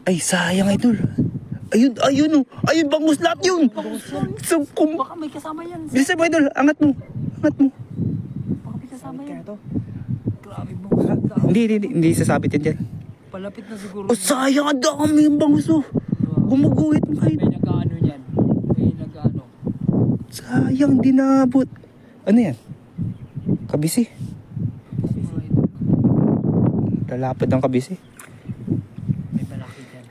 Ay, sayang idol. Ayun, ayun oh. Ayun, bangus lahat yun. So, Baka may kasama yan. Bilisan mo idol, angat mo. Angat mo. Baka may kasama yan. Grabe mo. Hindi sasabit yan dyan. Palapit na siguro. Oh, sayang, ang dami yung bangus oh. Gumuguhit mo kahit. May nag-ano yan. May nag-ano. Sayang, di naabot. Ano yan? Kabisi. Lalapad ang kabisi. May malaki dyan.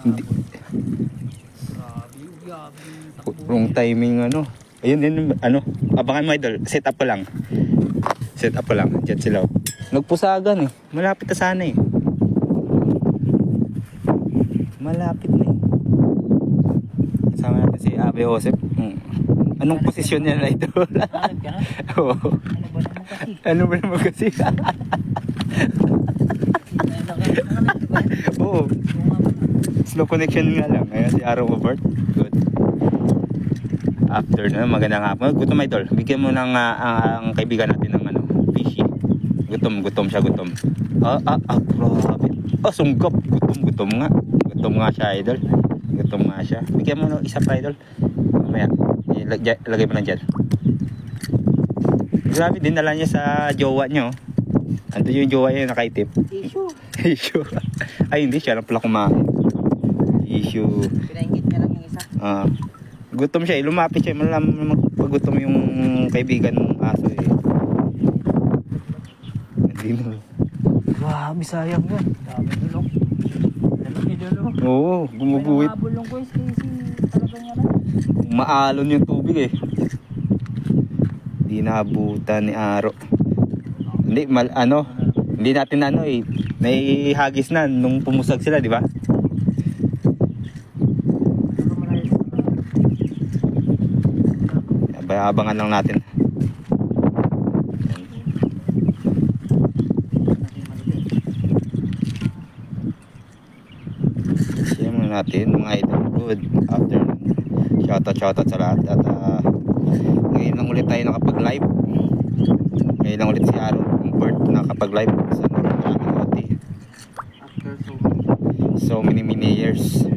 Hindi. Grabe. Wrong timing ano. Ayun din ano. Abangan mo idol. Set up pa lang. Set up pa lang. Diyan sila. Nagpusagan eh. Malapit na sana eh. Malapit na eh. Kasama natin si Abe Joseph. Anong posisyon niya na idol? Oo. Ano ba naman kasi? Oo. Slow connection nga lang. Ayan si Arrow Robert. Good. After na, magandang hapon. Gutom idol. Bigyan mo ng ang kaibigan natin ng ano, fishy. Gutom siya, gutom. Grabe. Sunggap. Gutom nga. Gutom nga siya idol. Gutom nga siya. Bigyan mo ng isa pa idol. Mamaya, ilagay mo lang dyan. Grabe, dinala niya sa jowa niyo. Ando yung jowa niya nakaitip. Issue. Ay, hindi siya lang pala kumain. Issue. Pinaingit niya lang yung isa. Gutom siya. Lumapit siya. Malaman magpagutom yung kaibigan ng aso eh. Hindi na. Grabe, sayang yan. Dami dulong. Lalaki dulong. Oo, gumuguhit. May nabulong ko yung Stacy. Talagang yan. Maalon yung tubig eh. Hindi naabutan ni Aro. Hindi, hindi natin ano eh. Naihagis na nung pumusag sila, di ba? Abangan lang natin. Siya muna natin mga idol. Good afternoon. Shoutout sa lahat. At ngayon lang ulit tayo nakapag-live. Ngayon lang ulit si Aaron Bert nakapag-live sa maraming OT. After so many years.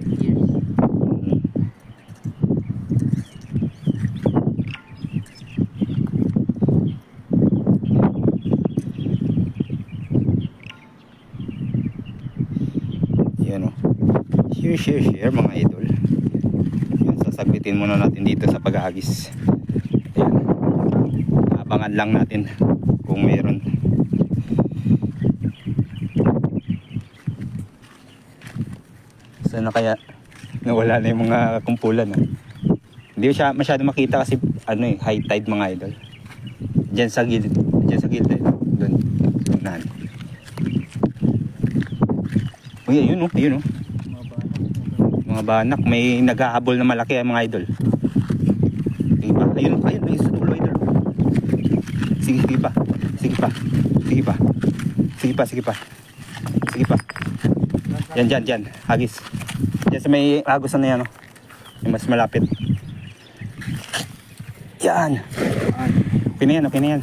Yan o. Share mga idol. Yan, sasaglitin muna natin dito sa pag-aagis. Ayan. Abangan lang natin kung mayroon. Sana kaya nawala na yung mga kumpulan hindi siya masyado makita kasi ano eh, high tide mga idol. Diyan sa gilid eh. Doon. Nan. Uy, ayun oh. Mga banak, may naghahabol na malaki mga idol. Ayun, may sutulo idol. Sige pa. Yan, hagis. Diyan sa may agos na yan, oh. Yung mas malapit. Yan. Okay na yan.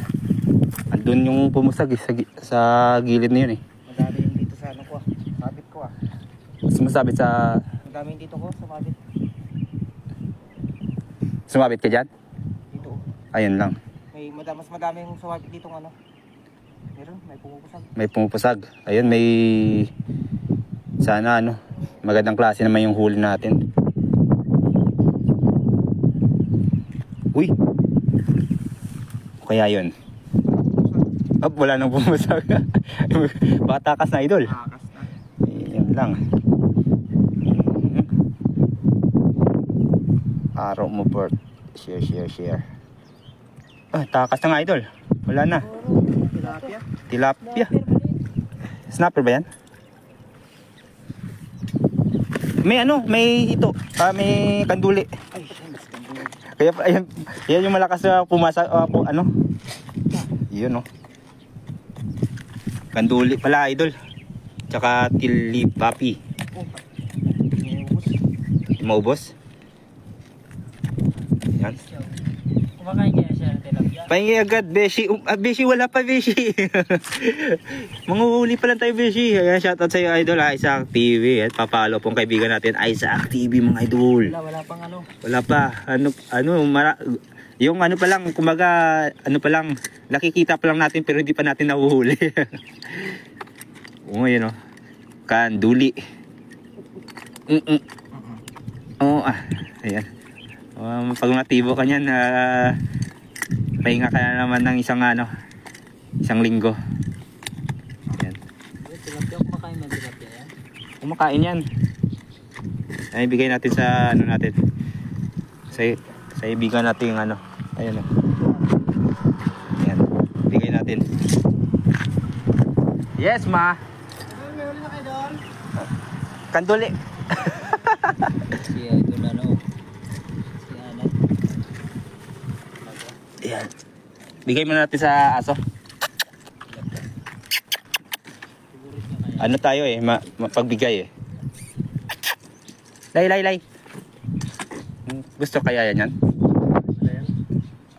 Andun yung pumusag sa gilid na yun eh. Madami yung dito sa ano ko sabit ko Sumasabit sa... Madami yung dito ko, sumabit. Sumabit ka dyan? Dito. Ayun lang. Mas madami yung sumabit dito ng ano. Meron, may pumupusag. Ayun, may... Sana ano, magandang klase naman yung huli natin. Uy! Kaya yun. Wala nang pumusag. Baka takas na idol. Yan lang. Araw mo Bert. Share. Takas na nga idol. Wala na. Tilapia. Snapper ba yan? May ito. May kanduli. Kaya yan yung malakas na pumasa Yun oh. Kanduli pala idol. Tsaka tilipapi. Maubos. Yan. Kumakain kaya siya. tilapia. Pahingi agad, Beshi. Beshi, wala pa, Beshi. Manguhuli pa lang tayo, Beshi. Ayan, shoutout sa iyo, idol, Isaac TV. At papalo pong kaibigan natin, Isaac TV, mga idol. Wala pang ano. Wala pa. Yung ano pa lang, kumbaga, ano pa lang, nakikita pa lang natin pero hindi pa natin nahuhuli. Oo, yun o. Kanduli. Oo, ayan. Pag natibo ka niyan, pahinga ka na naman ng isang linggo. Ayan. Tilapia, kumakain ng tilapia yan? Kumakain yan. Ay, bigay natin sa ano natin. Sa ibigan natin yung ano. Ayan o. Ayan. Bigay natin. Yes, ma. May uli na kayo doon? Kanduli. Si idol ano? Si Anay. Ayan. Bigay mo natin sa aso. Ano tayo eh, mapagbigay eh. Lay. Gusto kaya yan?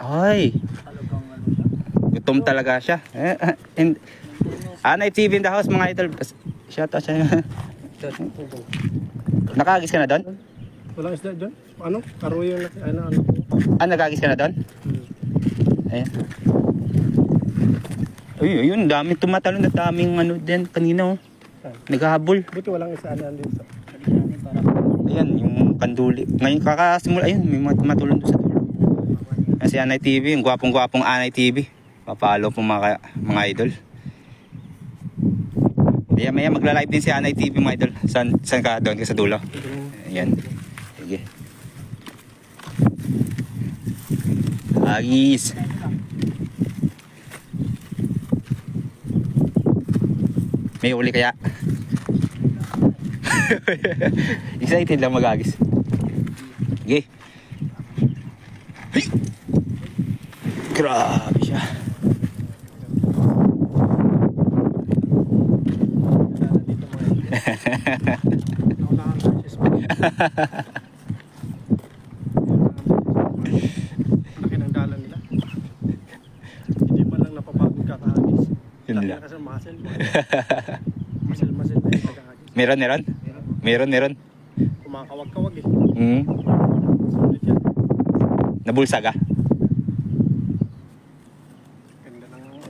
Ay, Talagang ano siya. gutom talaga siya. Anay TV in the house, mga idol. Shout out sa inyo. Nakagis ka na doon? Walang isda doon? Ano? Karuyo na, ano. Nakagis ka na doon? Ayan. Uy, yun, daming tumatalon na daming ano din kanina oh. Naghahabol. Buti walang isa na dito. Ayan, yung kanduli. Ngayon kakasimula, ayun, may mga tumatulong doon sa dulo. Kasi Anay TV, yung gwapong-gwapong Anay TV. Papalo po mga idol. Maya magla-live din si Anay TV mga idol. Saan ka doon ka sa dulo? Ayan. Sige. Agis. May uli kaya? Excited lang mag-agis. Sige. Hey! Grabe siya. Laki ng dala nila. Hindi man lang napapagod kakahagis. Yun lang. Kasi muscle na yung kakahagis. Meron. Kumakawag-kawag eh. Sulit yan. Nabulsa ka?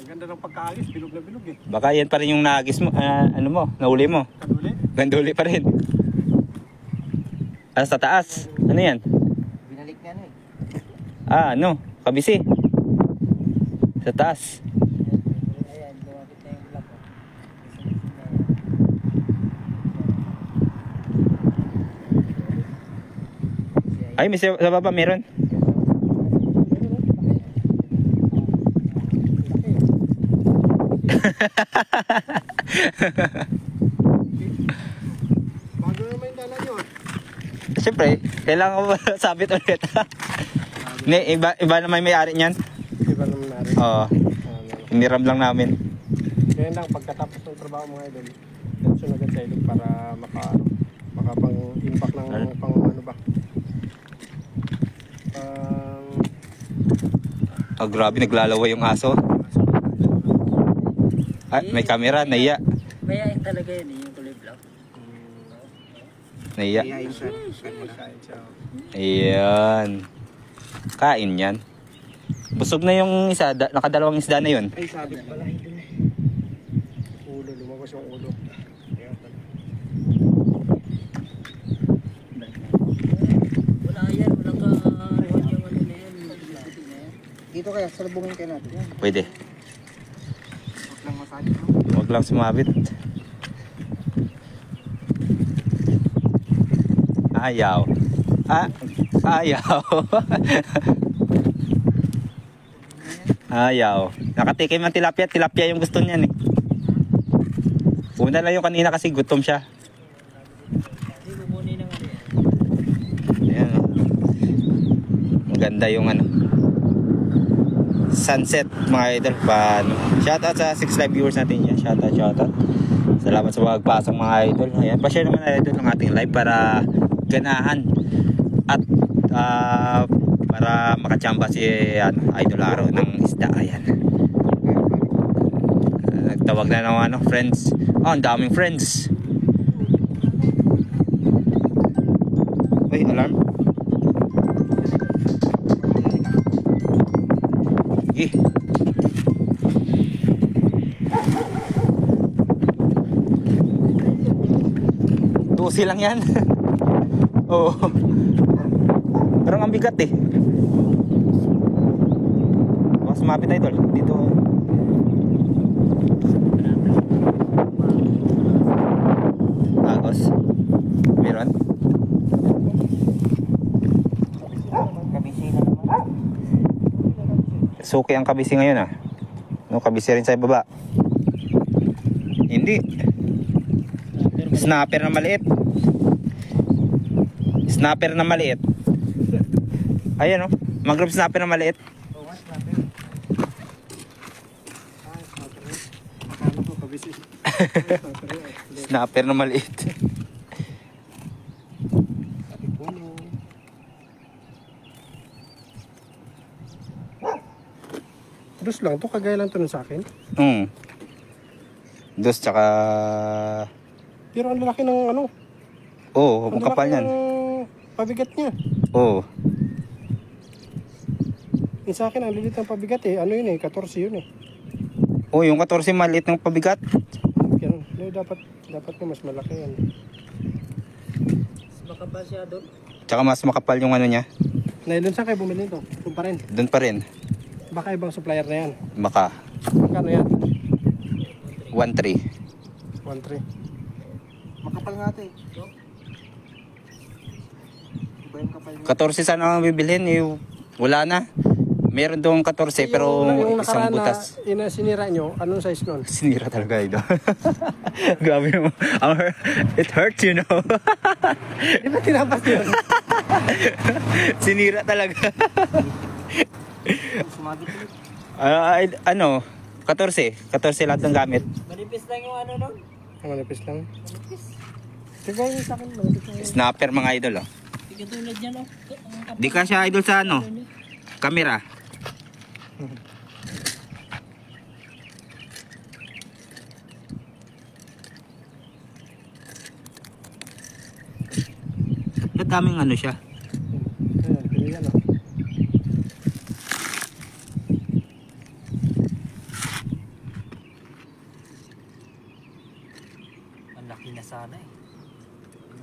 Ganda ng pagkahagis. Bilog na bilog eh. Baka yan pa rin yung naagis mo, nahuli mo. Kanuli. Ganduli pa rin. Sa taas. Ano yan? Binalik nga na eh. Kabisi. Sa taas. Ayan, lumapit na yung block. Ay, may sa baba meron. Bago naman yung dala nyo. Siyempre, kailangan ko sabit ulit. Iba naman may-ari niyan. Iba naman narin. Oo. Hiniram lang namin. Kaya lang, pagkatapos ng trabaho mga idol, diretso na agad sa ilog para makapang-impact ng pang ano ba. Grabe, naglalawa yung aso. Ay, may camera, naiya. Mayain talaga yun eh, yung kulay black. Naiya. Kain siya. Ayan. Kain yan. Busog na yung isa, nakadalawang isda na yun. Ay, sabit pala. Ulo, lumabas yung ulo. Wala yan, walang ka-reward yung ano na yan. Dito kaya, salubungin kayo natin. Pwede. Huwag lang masakit. Huwag lang sumabit. Ayaw. Ayaw. Ayaw. Nakatikim ng tilapia. Tilapia yung gusto niyan eh. Una lang yung kanina kasi gutom siya. Hindi kukunin ng ano yan. Ayan. Maganda yung sunset mga idol. Shoutout sa 6 live viewers natin yan. Shoutout. Salamat sa pagpasok mga idol. Ayan. Pa-share naman idol ng ating live para ganahan at para makachamba si Idol Aro ng isda. Ayan. Nagtawag na ng friends. Oh, ang daming friends. Uy, alarm. Sige. Tusi lang yan. Oo. Pero ang bigat eh. Mas mapit Idol. Dito. Agos. Meron? Kabisi na naman. Suki ang kabisi ngayon ah. No, kabisi rin sa baba. Hindi. Snapper na maliit. Snapper na maliit. Ayan oh. Mangrove snapper na maliit. Akala ko kabisi. Snapper na maliit. Dos lang to, kagaya lang to nun sa akin. Dos tsaka... Pero ang lalaki ng ano. Oo, ang kapal lalaki niyan. ng pabigat niya. Oo. Yung sa akin, ang lilit ng pabigat eh. Ano yun eh, 14 yun eh. Oh, yung 14 maliit ng pabigat. Yan, dapat nga mas malaki yan. Mas makapal siya doon. Tsaka mas makapal yung ano niya. Nylon, saan kayo bumili ito? Doon pa rin. Doon pa rin. Baka ibang supplier na yan. Baka. Magkano yan? 1.3. 1.3. Makapal nga ito eh. Iba yung kapal niya. 14 sana ang bibilhin eh. Wala na. Meron doon 14 pero yung isang nakaraan butas. na sinira nyo, anong size nun? Sinira talaga ito. Grabe mo. It hurts, you know. Di ba tinapas yun? Sinira talaga. Sumagit ulit. Ano? 14. 14 lahat ng gamit. Manipis lang yung ano nun. Manipis lang. Manipis. Sige yun sa akin, manipis lang. Snapper mga idol oh. Hindi tulad yan oh. Di ka siya idol sa ano? Camera. Ang daming ano siya. Ayan, pilihan oh. Ang laki na sana eh.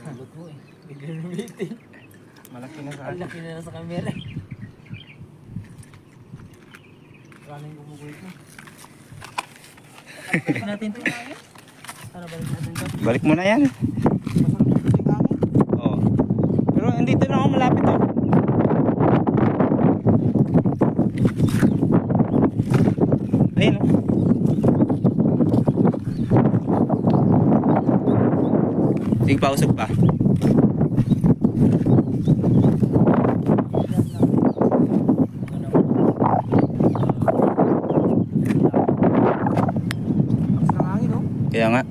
Nalog mo eh. Biglang lumitin. Malaki na sa Ang laki na sa camera. Maraming bumubuhay ko. Balik natin ito. Para balik natin ito. Balik mo na yan. Oo. Pero andito na ako malapit oh. Ayun oh. Sige pa, usog pa. Kaya nga.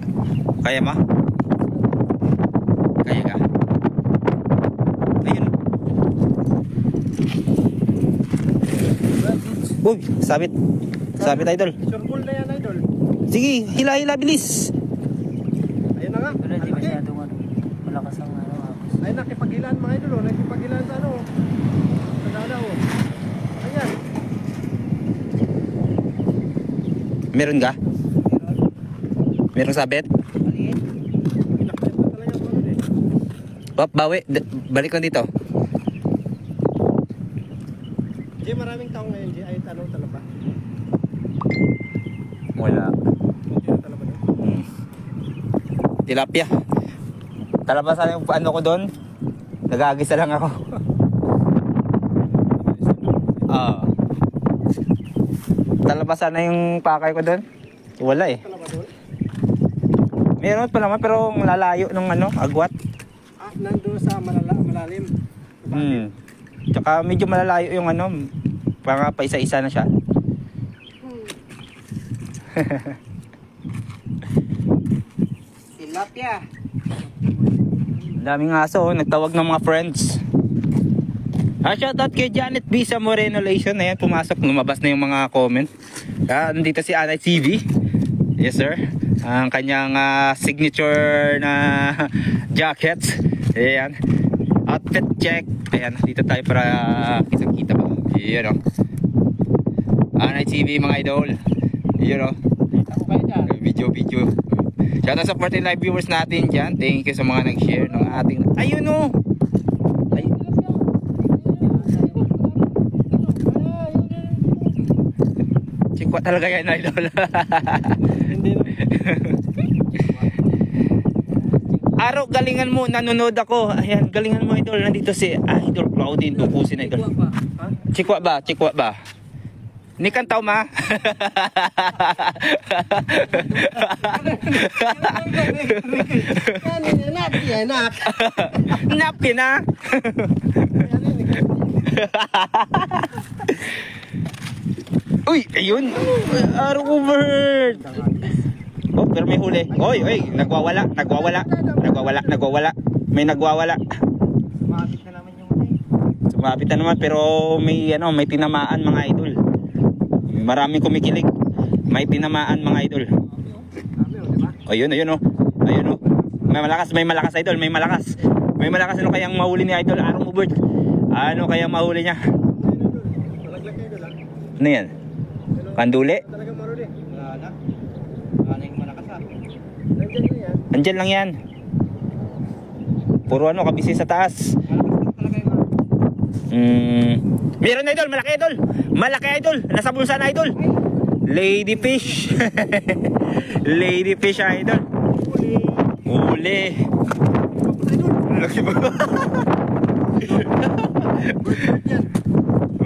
Kaya ma? Kaya ka? Ayun. Uy, sabit. Sabit idol. Surbol na yan, idol. Sige, hila-hila bilis. Ayun na nga. Wala, di Ang laki. masyadong ano. Malakas ang ano. Agos. Ay, nakipaghilaan mga idol oh. Nakipaghilaan sa ano. Sa dada oh. Ayan. Meron ka? Merong sabit? Maliit. Nakipaghilaan na talaga ako nun eh. Pop, bawi. Balik ko dito. Jay, maraming tao ngayon, Jay. Ay, tanong talaba. Wala. Hindi na talaba doon. Tilapia. Talabasan yung ano ko doon. Nag-aagisa lang ako. Talabasan na yung pakay ko doon. Wala eh. Talaba doon? Meron pa naman pero malalayo ng ano, agwat. Ah, nandun sa malalim. Tsaka medyo malalayo yung ano, para pa isa-isa na siya. Tilapia. Daming aso, nagtawag ng mga friends. Shoutout kay Janet B sa Moreno Relation. Ayan, pumasok, lumabas na yung mga comment. Nandito si Anay TV. Yes sir. Ang kanyang signature na jacket. Ayan. Outfit check. Ayan, dito tayo para kita-kita ba. Ayan o. Anay TV mga idol. Ayan o. Video. Shoutout sa 40 live viewers natin dyan. Thank you sa mga nag-share ng ating... Ayun o. Chikwa talaga yan idol. Hindi no. Araw, galingan mo, nanonood ako. Ayan, galingan mo idol. Nandito si Idol Claudine Dukusin idol. Chikwa ba? Ni kantaw ma. Napkin na. Uy, ayun. Robert. Oh, pero may huli. Oy, nagwawala. May nagwawala. Sumabit na naman yung huli. Sumabit na naman pero may tinamaan mga idol. Maraming kumikilig. May tinamaan mga idol. Ayun oh. May malakas idol, may malakas. May malakas ano kayang mahuli ni idol Aaron Hubert? Ano kayang mahuli niya? Ano yan? Panduli? Talagang maruli. Wala na. Wala na yung malakas ah. Nandiyan na yan. Andyan lang yan. Puro kabisi sa taas. Meron na idol, malaki idol. Nasa bulsa na idol. Ladyfish. Ladyfish idol. Huli. Laki ba?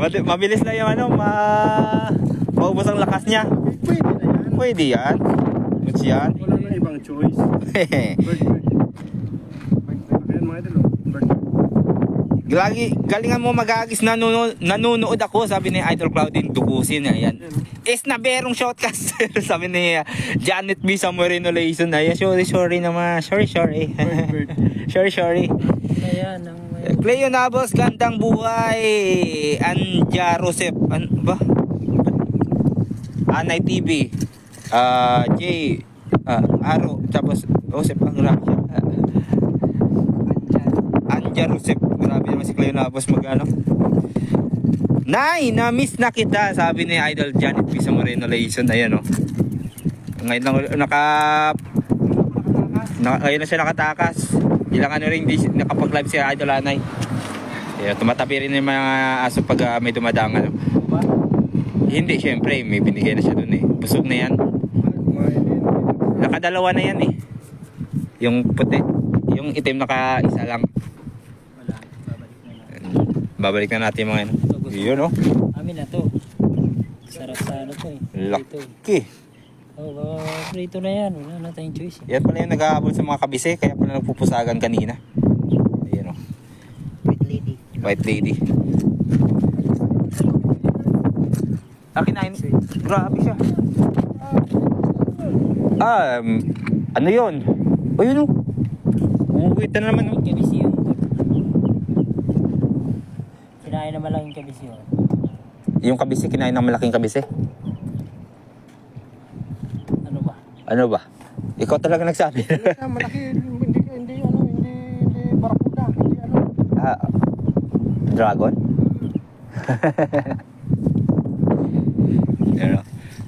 Mabilis lang yung maubos ang lakas niya. Pwede yan. Muts yan. Wala na ibang choice. Bird. Ayan mga idol. Bird. Galingan mo mag-agis, nanonood ako, sabi ni Idol Claudine Dukusin. Ayan. Is na berong shortcast. Sabi ni Janet B sa Moreno Relation. Ayan, sorry naman. Sorry. Sorry. Ayan. Cleo Nabos, gandang buhay. Anja Rosep. Ano ba? Anay TV. Jay. Aro. Tapos, Rosep. Ang grabe siya. Anja Rosep. Grabe naman si Cleo Nabos mag-ano. Nay, na-miss na kita. Sabi ni Idol Janet B sa Moreno Relation. Ayan o. Ngayon lang ngayon na siya nakatakas. Ilang rin nakapag-live si Idol Anay. Kaya tumatabi rin yung mga aso pag may dumadang Hindi, syempre may binigay na siya dun Busog na yan. Nakadalawa na yan Yung puti. Yung itim naka-isa lang. Babalik na natin mga yun Amin na to. Sarap sa to Laki. Prito na yan. Wala na tayong choice. Yan pala yung nag-aabot sa mga kabise. Kaya pala nagpupusagan kanina. Ayan White lady. Kinain. Grabe siya. Ano yun? Ayun umuwit na naman Kabisi yun. Kinain naman lang yung kabisi yun. Yung kabise, kinain ng malaking kabise. Ano ba? Ikaw talaga nagsabi. Malaki, hindi barakuda, Dragon?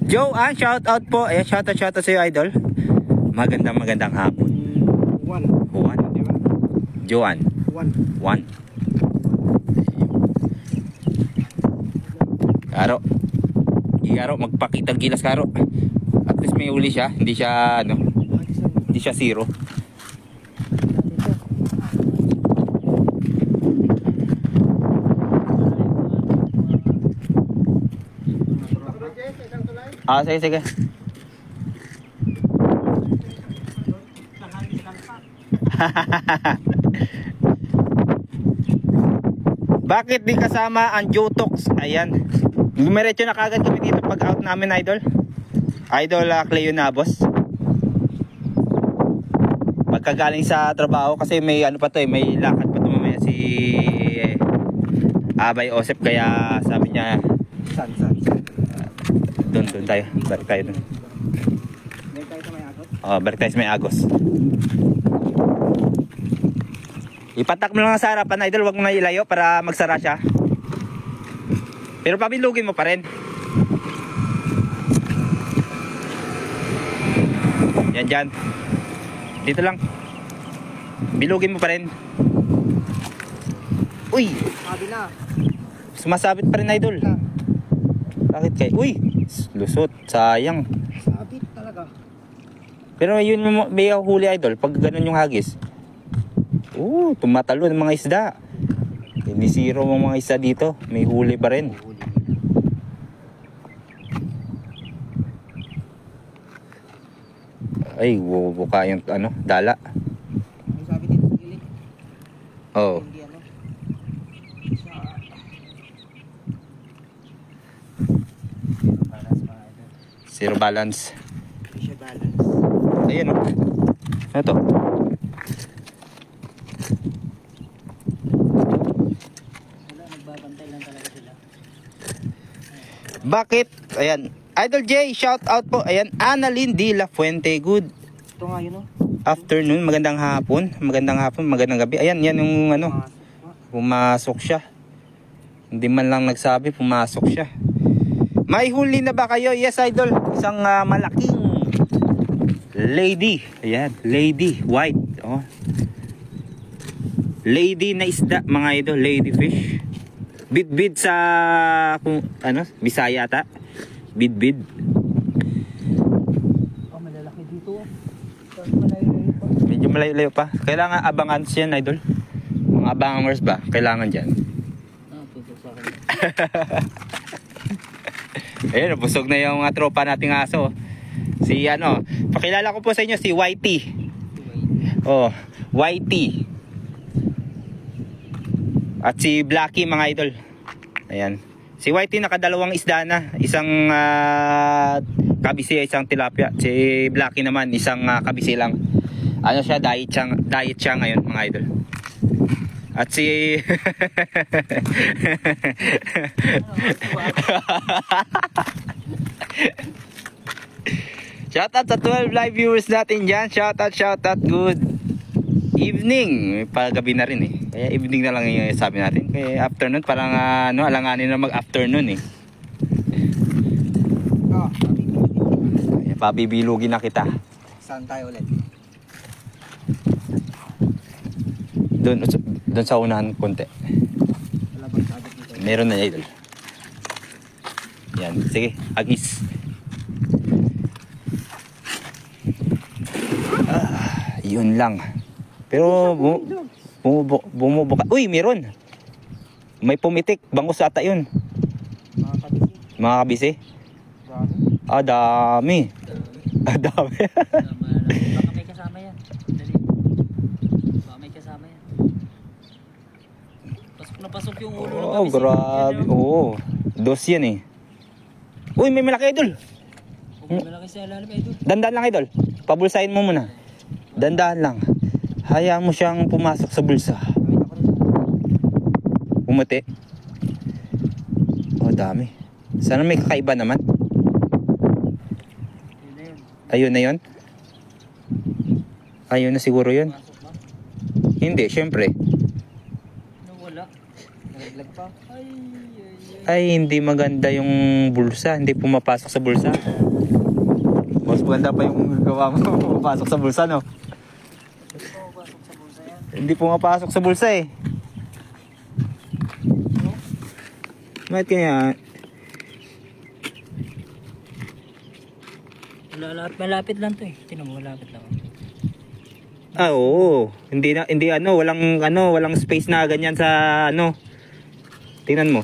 Joe, shout out po. Shout out sa iyo, idol. Magandang hapon. Juan. Joan. Juan. Karo, magpakitang gilas karo. At least may uli siya, hindi siya zero. Sige. Bakit di kasama ang Jotox? Ayan. Gumiretso na kagad kami dito pag out namin, idol. Idol Cleo Nabos. Pagkagaling sa trabaho kasi may may lakad pa mamaya si Abay Osep, kaya sabi niya San. doon tayo. Balik tayo doon. Balik tayo sa may agot. Balik tayo sa may Agos. Ipatak mo lang sa harapan, idol, wag mo na ilayo para magsara siya. Pero pabilugin mo pa rin. Yan dyan. Dito lang. Bilugin mo pa rin. Uy! Sabi na. Sumasabit pa rin, idol. Bakit kay? Uy! Lusot. Sayang. Sabit talaga. Pero yun may huli, idol. Pag ganun yung hagis. Tumatalo ng mga isda. Hindi zero ang mga isda dito. May huli pa rin. Ay, buka yung dala. May sabi dito sa gilid. Oh. Hindi ano. Balance pa ito. Zero balance. Hindi siya balance. Ayun oh. Ano to? Wala, nagbabantay lang talaga sila. Bakit? Ayan. Idol J, shout out po. Ayan, Annalyn de la Fuente. Good Ito nga yun, oh. afternoon, magandang hapon, magandang gabi. Ayan, yan yung pumasok siya. Hindi man lang nagsabi, pumasok siya. May huli na ba kayo? Yes, idol. Isang malaking lady. Ayan, lady white. Oh. Lady na isda, mga idol, lady fish. Bid sa Bisaya ata. Bid. Oh, malalaki dito, oh. Malayo-layo pa. Medyo malayo-layo pa. Kailangan abangan siya, idol. Mga abangers ba? Kailangan dyan. Tutok sa akin. Ayun, busog na yung tropa nating aso. Si pakilala ko po sa inyo si Whitey. Oh, Whitey. At si Blacky, mga idol. Ayan. Si Whitey nakadalawang isda na. Isang kabisi, isang tilapia. Si Blacky naman, isang kabisi lang. Ano siya, diet siya ngayon, mga idol. At si shoutout sa 12 live viewers natin dyan. Shoutout. Good evening. Pagabi na rin eh. Kaya evening na lang yung sabi natin. Kaya afternoon parang alanganin na mag-afternoon eh. Kaya pabibilugin na kita. Saan tayo ulit? Doon sa unahan konti. Wala bang sabit dito? Meron na, idol. Yan, sige, agis. Yun lang. Pero bumubuka. Uy, meron. May pumitik, bangus ata yun. Mga kabisi. Mga kabisi. Dami. Dami. Baka may kasama yan. Dali. Baka may kasama yan. Pasok na pasok yung ulo ng kabisi. Grabe. Oo. Dos yan eh. Uy, may malaki, idol. May malaki sa ilalim, idol. Dandan lang, idol. Pabulsahin mo muna. Dandan lang. Hayaan mo siyang pumasok sa bulsa. Pumuti. Oh, dami. Sana may kakaiba naman. Ayun na yun. Ayun na siguro yun. Hindi, syempre. Wala. Nalaglag pa. Ay, hindi maganda yung bulsa. Hindi pumapasok sa bulsa. Mas maganda pa yung gawa mo. Pumapasok sa bulsa, no? Hindi pumapasok sa bulsa eh. Bakit kaya? Malapit lang to eh. Tinan mo, malapit lang. Oo. Hindi walang space na ganyan sa Tingnan mo.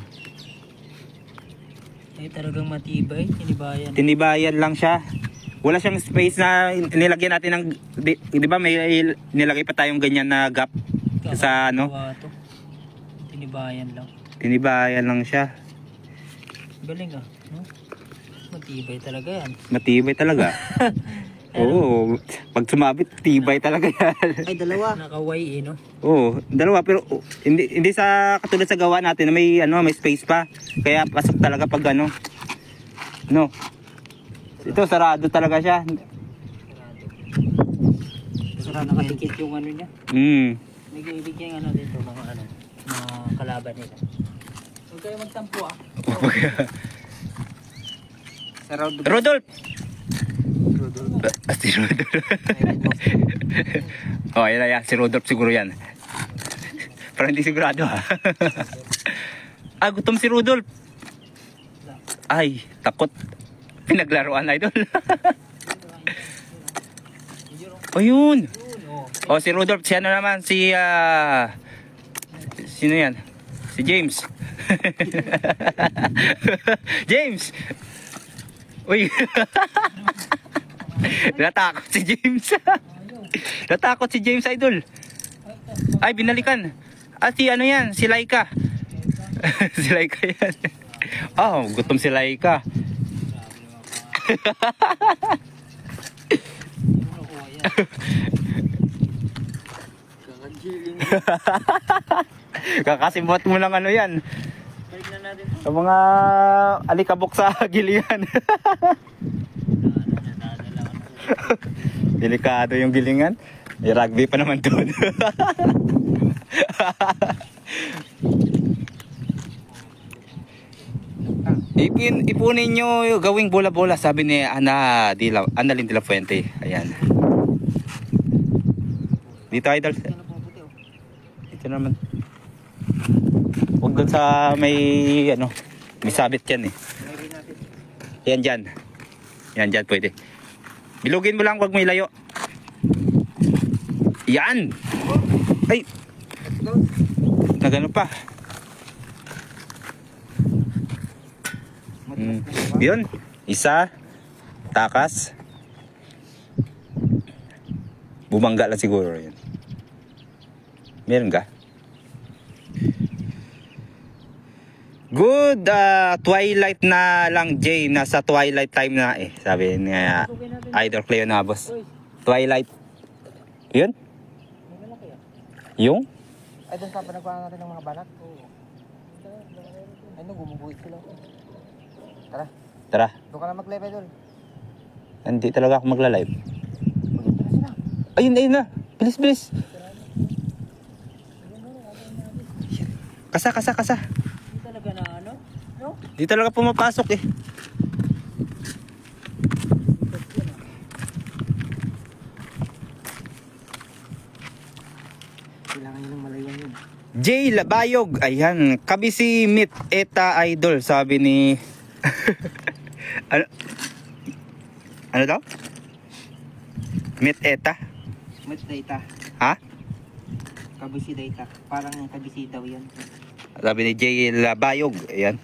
Ay, talagang matibay. Tinibayan. Tinibayan lang siya. Wala siyang space na nilagyan natin ng di ba may nilagay pa tayong ganyan na gap sa Tinibayan lang. Tinibayan lang siya. Galing ah. No? Matibay talaga yan. Matibay talaga. Oo, pag sumabit, tibay talaga yan. Ay, dalawa. Nakaway no? Oo, dalawa pero hindi sa katulad sa gawa natin na may may space pa. Kaya pasok talaga pag ano. No. Ito sarado talaga siya. Saka nakadikit yung ano niya. May bibigyan dito mga kalaban nila. Huwag kayo magtampo Sa Rodolph! Si Rodolph. Oh, yan. Si Rodolph siguro yan. Pero hindi sigurado gutom si Rodolph. Ay, takot. Pinaglaruan, idol. Ayun. Si Rodolph. Si naman? Sino yan? Si James. James! Uy! Natakot si James. Natakot si James, idol. Ay, binalikan. Si yan? Si Laika. Si Laika yan. Gutom si Laika. Kakasimbot mo ng yan. Sa mga alikabok sa gilian. Delikado yung gilingan. May rugby pa naman doon. Ipunin nyo gawing bola-bola, sabi ni Annalyn de la Fuente. Ayan. Dito, idol. Ito naman. Huwag doon sa may sabit yan Yan dyan. Yan dyan pwede. Bilugin mo lang, huwag may layo. Yan! Ay! Nagano pa. Yun. Isa. Takas. Bumangga lang siguro yun. Meron ka? Good twilight na lang, Jay. Nasa twilight time na sabi niya Idol Cleo Nabos. Twilight. Yun? Yung? Ay, doon pa nagpapagawa natin ng mga balat. Ay, gumuguhit sila. Tara. Doon ka na mag-live, idol. Hindi talaga ako magla-live. Ayun na. Bilis. Kasa. Hindi talaga na no? Di talaga pumapasok Kailangan yun ng malayang yun. Jay Labayog. Ayan. Kabisi Meet Eta Idol. Sabi ni... ano daw? Meet Eta? Meet Data. Ha? Kabisi Data. Parang kabisi daw yan. Sabi ni Jay Labayog. Ayan.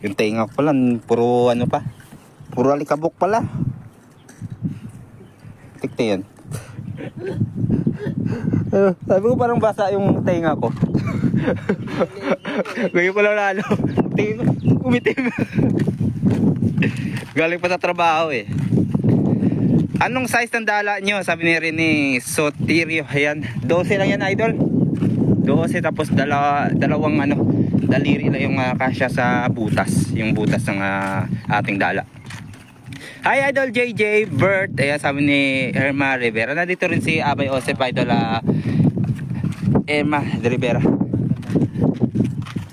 Yung tenga ko pala, puro pa. Puro alikabok pala. Tikte yan. Sabi ko parang basa yung tenga ko. Ngayon ko lang lalo. Tingin ko, umitim. Galing pa sa trabaho Anong size ng dala nyo? Sabi ni Rene Sotirio. Ayan, 12 lang yan, idol. 12 tapos dalawang daliri lang yung kasya sa butas. Yung butas ng ating dala. Hi, Idol JJ Bert. Ayan, sabi ni Irma Rivera. Nandito rin si Abay Osep, Idol Irma de Rivera.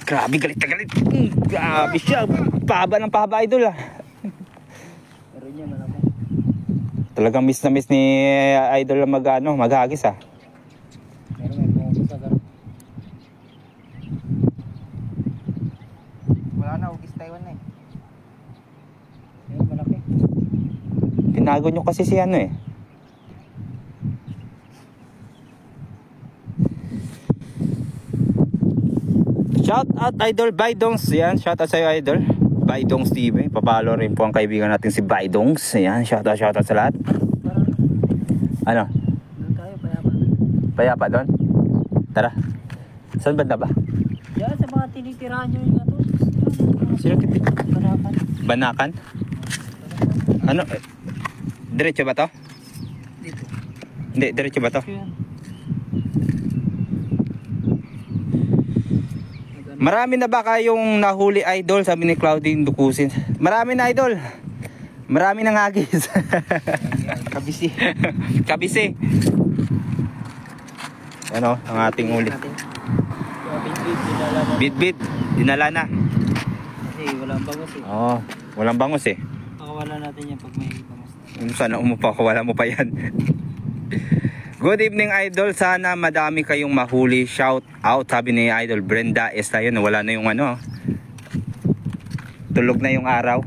Grabe, galit na galit. Grabe siya. Pahaba ng pahaba, Idol Pero niya malaki. Talagang miss na miss ni Idol maghagis Meron may pumupusa ka. Wala na, ugis Taiwan na Meron malaki. Tinago nyo kasi si Shout out Idol Baidongs. Yan, shout out sa'yo, Idol Baidongs TV. Papalo rin po ang kaibigan natin si Baidongs. Yan, shout out sa lahat. Ano? Doon tayo, payapa. Payapa doon? Tara. Saan banda ba? Yan, sa mga tinitirahan nyo yung Sino Harapan. Banakan? Ano? Diretso ba to? Dito. Hindi, diretso ba to? Yan. Marami na ba kayong nahuli, idol? Sabi ni Claudine Dukusin. Marami na, idol. Marami nang hagis. Kabisi. Kabisi. Ano, ang ating huli. Bit-bit, dinala na. Bit-bit, dinala na. Kasi walang bangos eh. Oo, walang bangus eh. Pakawala natin yan pag may bangos. Sana umupa ko, wala mo pa yan. Good evening, idol. Sana madami kayong mahuli. Shout out, sabi ni idol Brenda Esta. Yun, wala na yung ano. Tulog na yung araw.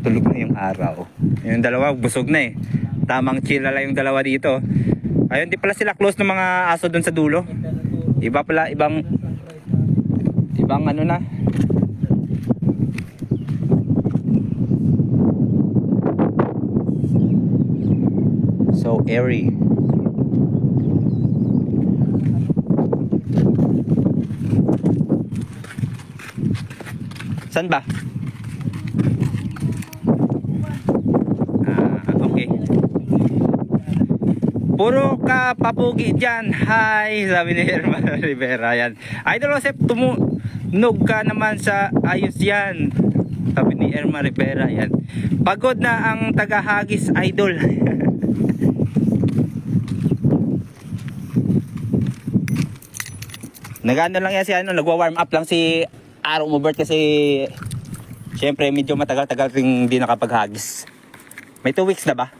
Tulog na yung araw. Yung dalawa, busog na eh. Tamang chill lang yung dalawa dito. Ayun, di pala sila close ng mga aso dun sa dulo. Iba pala, ibang ano na. So airy. Saan ba? Okay. Puro ka papugi dyan. Hi, sabi ni Herman Rivera. Yan. Idol Joseph, tumunog ka naman sa ayos yan. Sabi ni Herman Rivera. Yan. Pagod na ang tagahagis, idol. Nagano lang yan si ano, nagwa-warm up lang si Aaron Mubert kasi syempre medyo matagal-tagal ring hindi nakapaghagis. May 2 weeks na ba?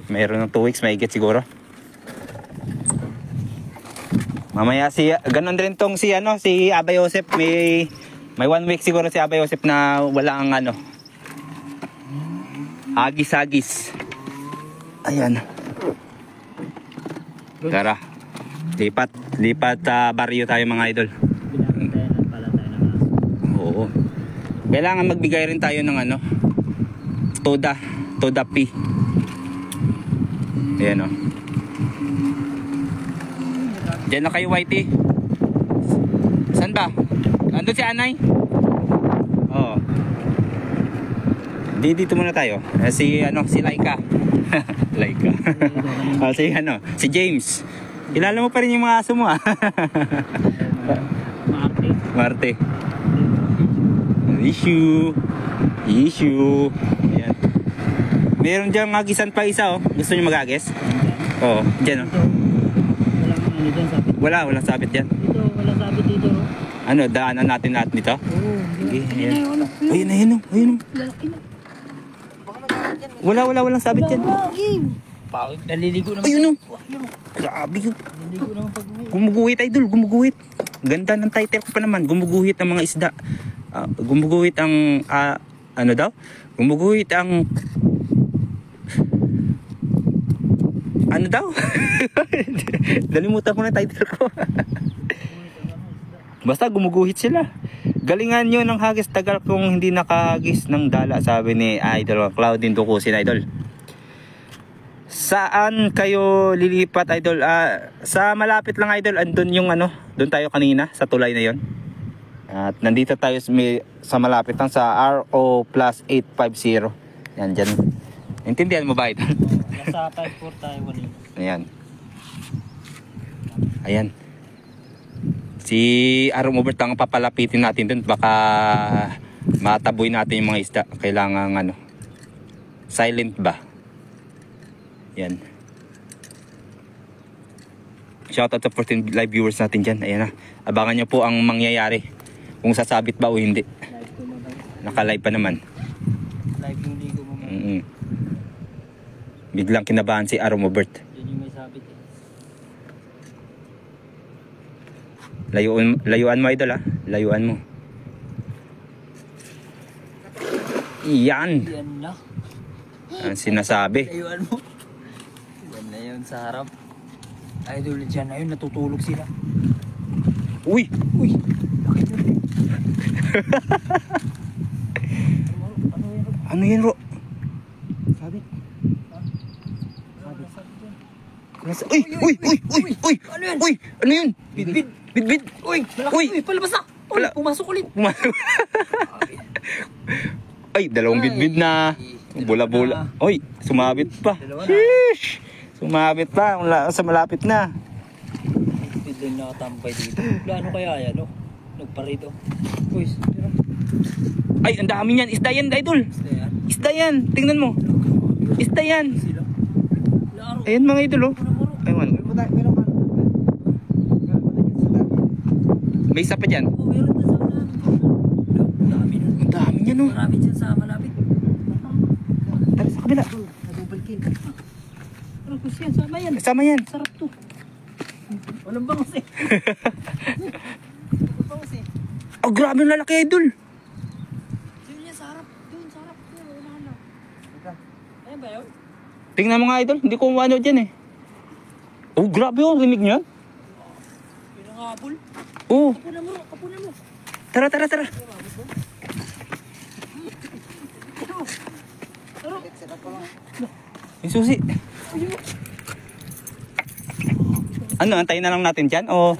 Mayroon ng 2 weeks, mahigit siguro. Mamaya si ganun din tong si ano, si Aba Joseph, may 1 week siguro si Aba Joseph na wala ang ano. Hagis-hagis. Ayan. Tara. Lipat baryo tayo mga idol. Binabantayan pala tayo ng aso. Oo. Kailangan magbigay rin tayo ng ano, Toda P. Ayan o. Diyan na kayo, Whitey. Saan ba? Nandun si Anay? Oo. Dito muna tayo. Si Laika. Laika. Si James. Kilala mo pa rin yung mga aso mo ah. Marte. Issue. Ayan. Meron dyan hagisan pa isa oh. Gusto nyo mag-agis? Oo, dyan oh. Walang sabit dyan. Dito, walang sabit dito. Ano, daanan natin lahat nito? Oo. Sige, ayan. Ayun oh. Walang sabit dyan. Naliligo naman. Ayun oh. Grabe yun. Naliligo naman pag may. Gumuguhit, idol, gumuguhit. Ganda ng title ko pa naman. Gumuguhit ang mga isda. Gumuguhit ang ano daw? Gumuguhit ang ano daw? Nalimutan ko na title ko. Basta gumuguhit sila. Galingan nyo ng hagis, tagal kung hindi nakahagis ng dala, sabi ni Idol Claudine Dukusin, idol. Saan kayo lilipat, idol? Sa malapit lang, idol. Andun yung ano, doon tayo kanina sa tulay na yon. At nandito tayo sa malapit lang sa RO plus 850. Yan dyan. Intindihan mo ba, idol? Nasa 5-4 tayo kanina. Ayan. Ayan. Si Aaron Mubert ang papalapitin natin dun. Baka mataboy natin yung mga isda. Kailangan ano, silent ba? Yan. Shoutout sa 14 live viewers natin dyan. Ayan na. Abangan nyo po ang mangyayari. Kung sasabit ba o hindi. Live ko naman. Naka-live pa naman. Live yung ligo mo. Biglang kinabahan si Aaron Mubert. Yun yung may sabit eh. Layuan mo, idol ha. Layuan mo. Yan. Yan na. Ang sinasabi. Layuan mo. Yan na yun sa harap. Idol dyan na yun. Natutulog sila. Uy! Uy! Bakit yun? Ano yan, Ro? Sabit. Uy! Uy! Uy! Uy! Uy! Ano yan? Uy! Ano yun? Bidbid. Bidbid! Uy! Malaki. Uy! Uy! Palabas na! Uy! Pumasok ulit. Ay, Ay, dalawang bidbid na. Bula-bula. Oy, sumabit pa. Dalawa na. Sheesh! Sumabit pa. Wala sa malapit na. Hindi na nakatampay dito. Ano kaya yan, no? Nagparito. Uy, tira. Ay, ang dami niyan. Isda yan, idol. Basta yan. Isda yan. Tingnan mo. Isda yan. Sila. Laro. Ayan mga idol, oh. Ayun. Meron pa. May isa pa dyan. Oh, meron na sa ulan. Ang dami nun. Ang dami niyan, oh. Marami dyan sa malapit. Tara sa kabila. Double kill. Pero gusto yan, sama yan. Kasama yan. Sarap to. Walang bangus eh. Walang bangus eh. Oh, grabe yung lalaki, idol. Sino yan, sarap. Doon, sarap. Doon, unahan lang. Ayan ba yun? Tingnan mo nga, idol. Hindi ko ano dyan, eh. Oh, grabe yung rinig niya. Pinangabol. Oh, Kapunan mo, kapunan mo. tara, tara, tara. Yung susi. Ano, antayin na lang natin dyan? O,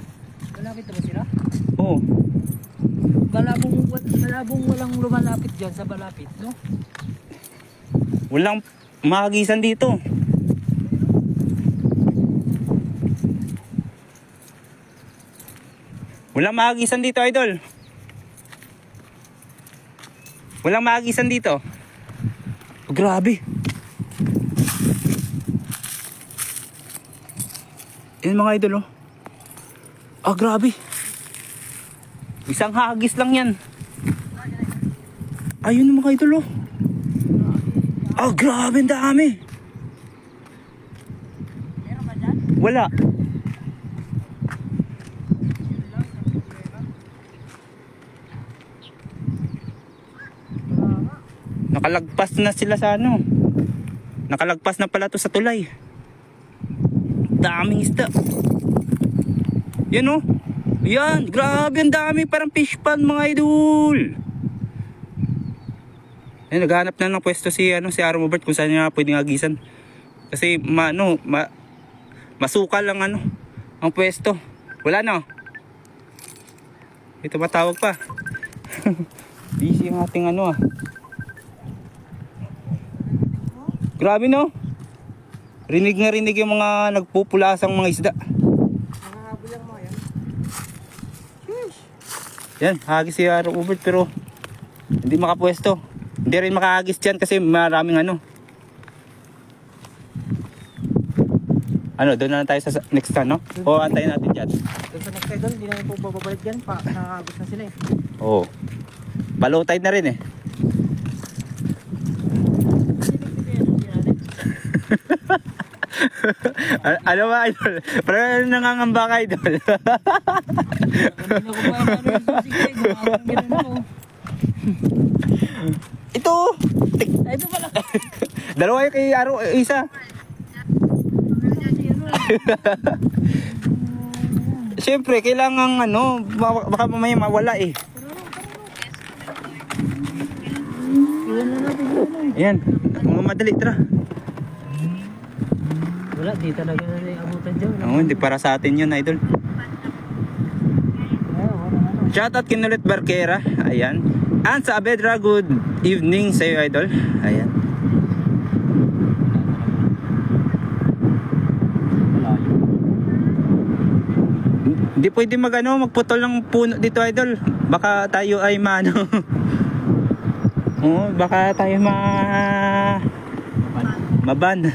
Malapit na ba sila? oh. Malabong walang lumalapit dyan sa balapit, no? Walang mahagisan dito. Walang mahagisan dito, idol. Walang mahagisan dito. Oh, grabe. Yan mga idol, oh. Ah, grabe. Isang hagis lang yan. Ayun mga idol, oh. Ah, grabe, ang dami. Meron ba dyan? Wala. Nakalagpas na sila sa ano. Nakalagpas na pala to sa tulay. Daming isda. Yan, oh. Yan, grabe, ang dami. Parang fish pond mga idol. Yan, naghahanap na ng pwesto si Aaron Robert kung saan niya pwedeng agisan. Kasi masukal lang ang pwesto. Wala na. Ito matawag pa. Busy yung ating Grabe, no? Rinig na rinig yung mga nagpupulasang mga isda. Nangahabol lang mga yan. Yan, hagis si Aaron Robert pero hindi makapwesto. Hindi rin makahagis dyan kasi maraming doon na lang tayo sa next no? O antayin natin dyan. Doon sa next idol, hindi namin po bababalik dyan. Nakakagos na sila eh. Oo. Low tide na rin eh. Ano ba, idol? Parang nangangamba ka, idol. Ito! Ito pala. Dalawa yung kay Aro, isa. Siyempre, kailangan baka mamaya mawala eh. Ayan, mga madali, tara. Wala, di talaga na abutan dyan. Oo, hindi para sa atin yun, idol. Shoutout Kinulit Barquera, ayan. And sa Abedra, good evening sa iyo, idol. Ayan. Hindi pwede magputol ng puno dito, idol. Baka tayo ay Oo, baka tayo maban.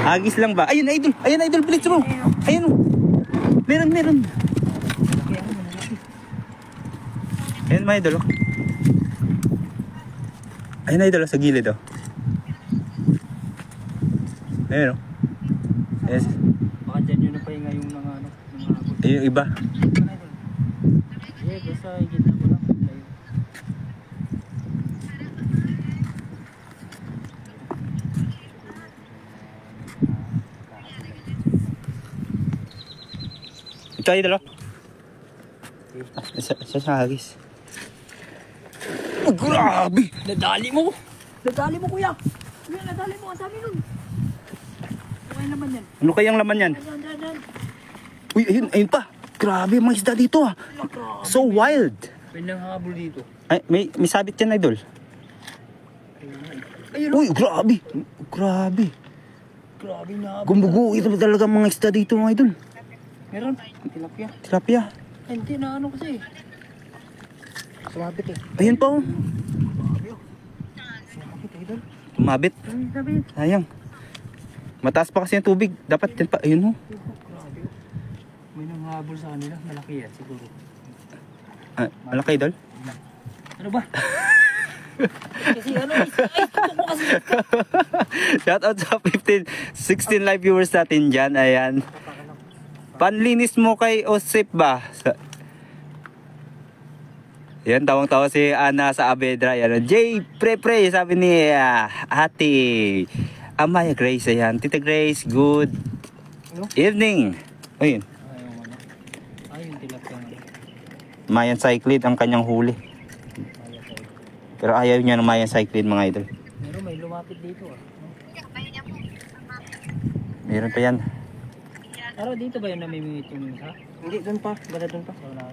Agis lang ba? Ayun, idol. Ayun, idol, bilis mo. Ayun, oh. Meron. Ayun, mga idol, oh. Ayun, idol, sa gilid, oh. Ayun, oh. Yes. Baka dyan yun na pahinga yung mga Ayun, yung iba. Basta gitna mo lang. Ito, idol, oh. Sa hagis. Oh, grabe! Nadali mo! Nadali mo, kuya! Kuya, nadali mo! Ang dami nun! Ano yung laman yan? Ano kayang laman yan? Dan. Uy, ayun pa! Grabe, mga isda dito, ah. So wild! Pwede nang habol dito. Ay, may sabit yan, idol. Uy, grabe. Grabe. Grabe na. Gumbugo. Ito talaga mga isda dito mga idol. Meron. Tilapia. Tilapia. Hindi na ano kasi. Sumabit eh. Ayun pa oh. Sumabit idol. Tumabit. Sumabit. Sayang. Mataas pa kasi yung tubig. Dapat yan pa. Ayun oh. Grabe. May nanghabol sa kanila. Malaki yan siguro. Malaki idol. Ano ba? Kasi ano kasi. Shout out sa 16 live viewers natin dyan. Ayan. Panlinis mo kay Osip ba? Yan, tawang-tawa si Ana sa Abedra. Yan. Jay, pre, sabi ni Ate Amaya Grace. Ayan. Tita Grace, good evening. Ayun. Ayun, tilapia. Mayan Cyclid ang kanyang huli. Pero ayaw niya ng Mayan Cyclid mga idol. Pero may lumapit dito ah. Meron pa yan. Pero dito ba yun namimingit yung isa? Hindi, doon pa. Bala doon pa. So, na.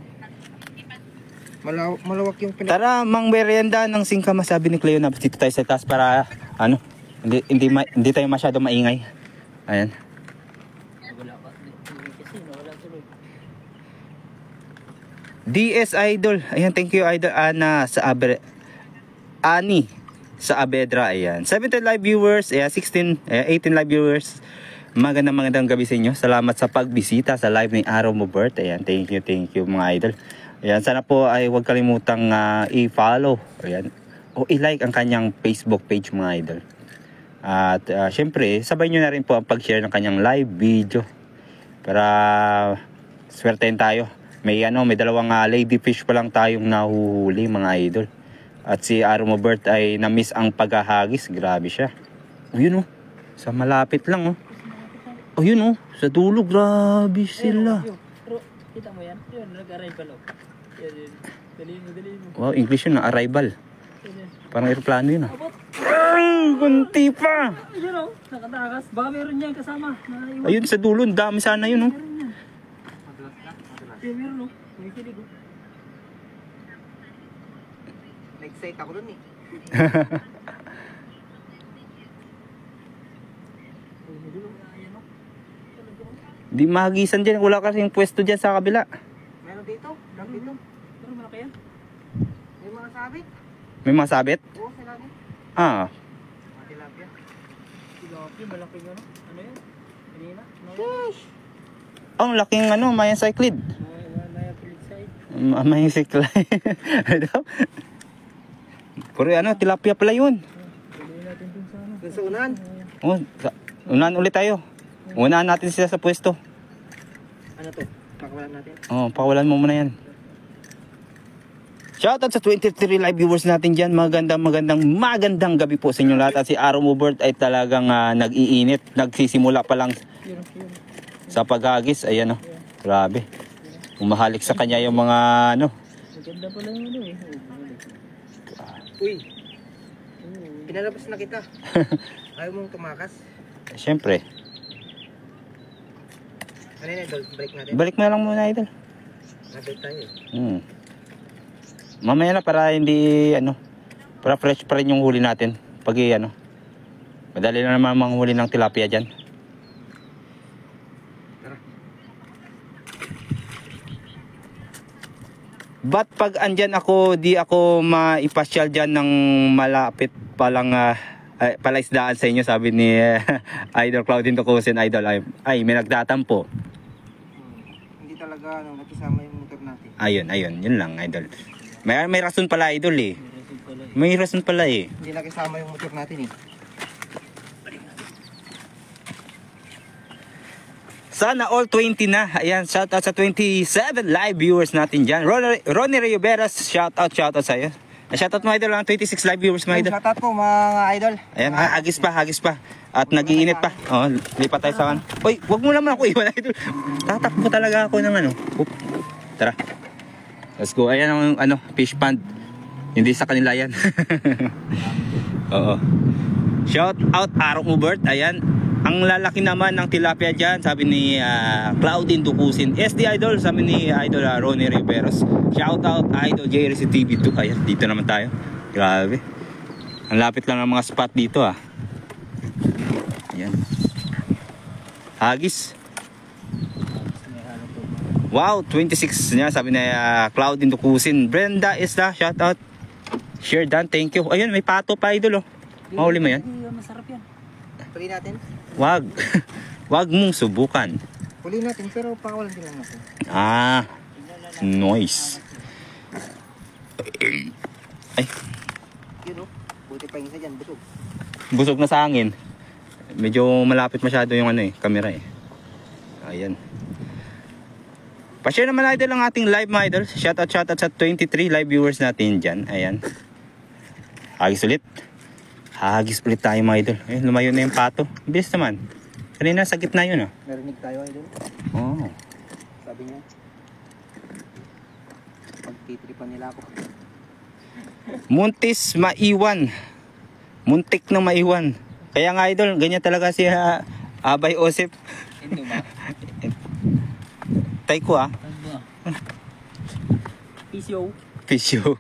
Malawak yung Tara, mang merienda ng singkama, sabi ni Cleo na dito tayo sa taas para ano, hindi tayo masyado maingay. Ayan. Wala pa. Kasi wala tuloy. DS Idol. Ayan, thank you Idol Ana sa Ani sa Abedra. Ayan. 17 live viewers, 18 live viewers. Magandang gabi sa inyo. Salamat sa pagbisita sa live ni Araw Mo Bert. Ayan, thank you mga idol. Ayan, sana po ay huwag kalimutang i-follow. Ayan. O i-like ang kanyang Facebook page mga idol. At syempre, sabay nyo na rin po ang pag-share ng kanyang live video. Para swertein tayo. May dalawang lady fish pa lang tayong nahuhuli mga idol. At si Araw Mo Bert ay na-miss ang paghahagis. Grabe siya. O yun oh. Sa malapit lang oh. Oh yun oh, sa dulo, grabe sila. Pero, kita mo yan? Yun, nag-arrival oh. Yan. Dali mo. Wow, English yun na, arrival. Yan. Parang aeroplano yun ah. Abot. Ay, kunti pa. Ayun oh, nakatakas. Baka meron niya kasama. Naiwan. Ayun sa dulo, dami sana yun oh. Meron yan. Ayun, meron oh. May kilig oh. Na-excite ako dun eh. Di mahagisan dyan, wala kasi yung pwesto dyan sa kabila. Meron dito? Meron dito? Pero malaki yan. May mga sabit? May mga sabit? Oo, sinabi. Ah, Mga tilapia. Tilapia, malaki ano? Ano yan? Kanina? ang laking Mayan Cyclid. Maya pilit side. Mayan Cyclid. Pero tilapia pala yun. Tuloy natin dun sa ano. Dun sa unahan. Oh, unahan ulit tayo. Unahan natin sila sa pwesto. Ano to? Pakawalan natin. Oh, pakawalan mo muna yan. Shoutout sa 23 live viewers natin dyan. Magandang gabi po sa inyo lahat. At si Araw Mo Bert ay talagang nag-iinit. Nagsisimula pa lang sa paghagis. Ayan oh. Grabe. Umahalik sa kanya yung mga Maganda pala yung ano eh. Uy! Pinalabas na kita. Ayaw mong tumakas. Siyempre. Ano yun, idol? Balik natin. Balik na lang muna idol. Nabalik tayo eh. Mamaya na para hindi para fresh pa rin yung huli natin. Pag madali na naman manghuli ng tilapia dyan. Tara. But pag andyan ako, di ako maipasyal dyan ng malapit palang palaisdaan sa inyo, sabi ni Idol Claudine Tokusin. Idol ay may nagtatampo. Hindi talaga nakisama yung motor natin. Ayun, yun lang idol. May rason pala idol eh. May rason pala eh. Hindi nakisama yung motor natin eh. Sana all 20 na. Ayan, shout out sa 27 live viewers natin dyan. Ronnie Rioberas, shout out sa iyo. Shout out mga idol lang, 26 live viewers mga idol. Shout out po mga idol. Ayan, hagis pa. At nag-iinit pa. Oh, lipat tayo sa kan. Uy, wag mo naman ako iwan idol. Tatakbo talaga ako ng Tara. Let's go. Ayan ang fish pond. Hindi sa kanila yan. Oo. Shout out Araw Mo Bert. Ayan. Ang lalaki naman ng tilapia dyan, sabi ni Claudine Dukusin. SD Idol, sabi ni Idol Ronnie Riveros. Shout out Idol JRC TV2. Ayan, dito naman tayo. Grabe. Ang lapit lang ng mga spot dito ah. Ayan. Hagis. Wow, 26 niya. Sabi na Cloud in Dukusin. Brenda Isla, shout out. Share done, thank you. Ayun, may pato pa idol oh. Mahuli mo yan? Masarap yan. Huli natin? Wag. Wag mong subukan. Huli natin pero pakawalan din lang natin. Ah, noise. Ay, Yun oh. Buti pa yung isa dyan, busog. busog na sa hangin. Medyo malapit masyado yung ano camera eh. Ayan. Pa-share naman idol ang ating live mga idol. Shoutout sa 23 live viewers natin dyan. Ayan. Hagis ulit. Hagis ulit tayo mga idol. Ayun, lumayo na yung pato. Bilis naman. Kanina sa gitna yun oh. Narinig tayo idol. Oh. Sabi niya. Pagtitripan nila ako. Muntis maiwan. Muntik na maiwan. Kaya nga idol, ganyan talaga si Abay Osip. Hindi ba? Tay ko ah. Pisyo. Pisyo.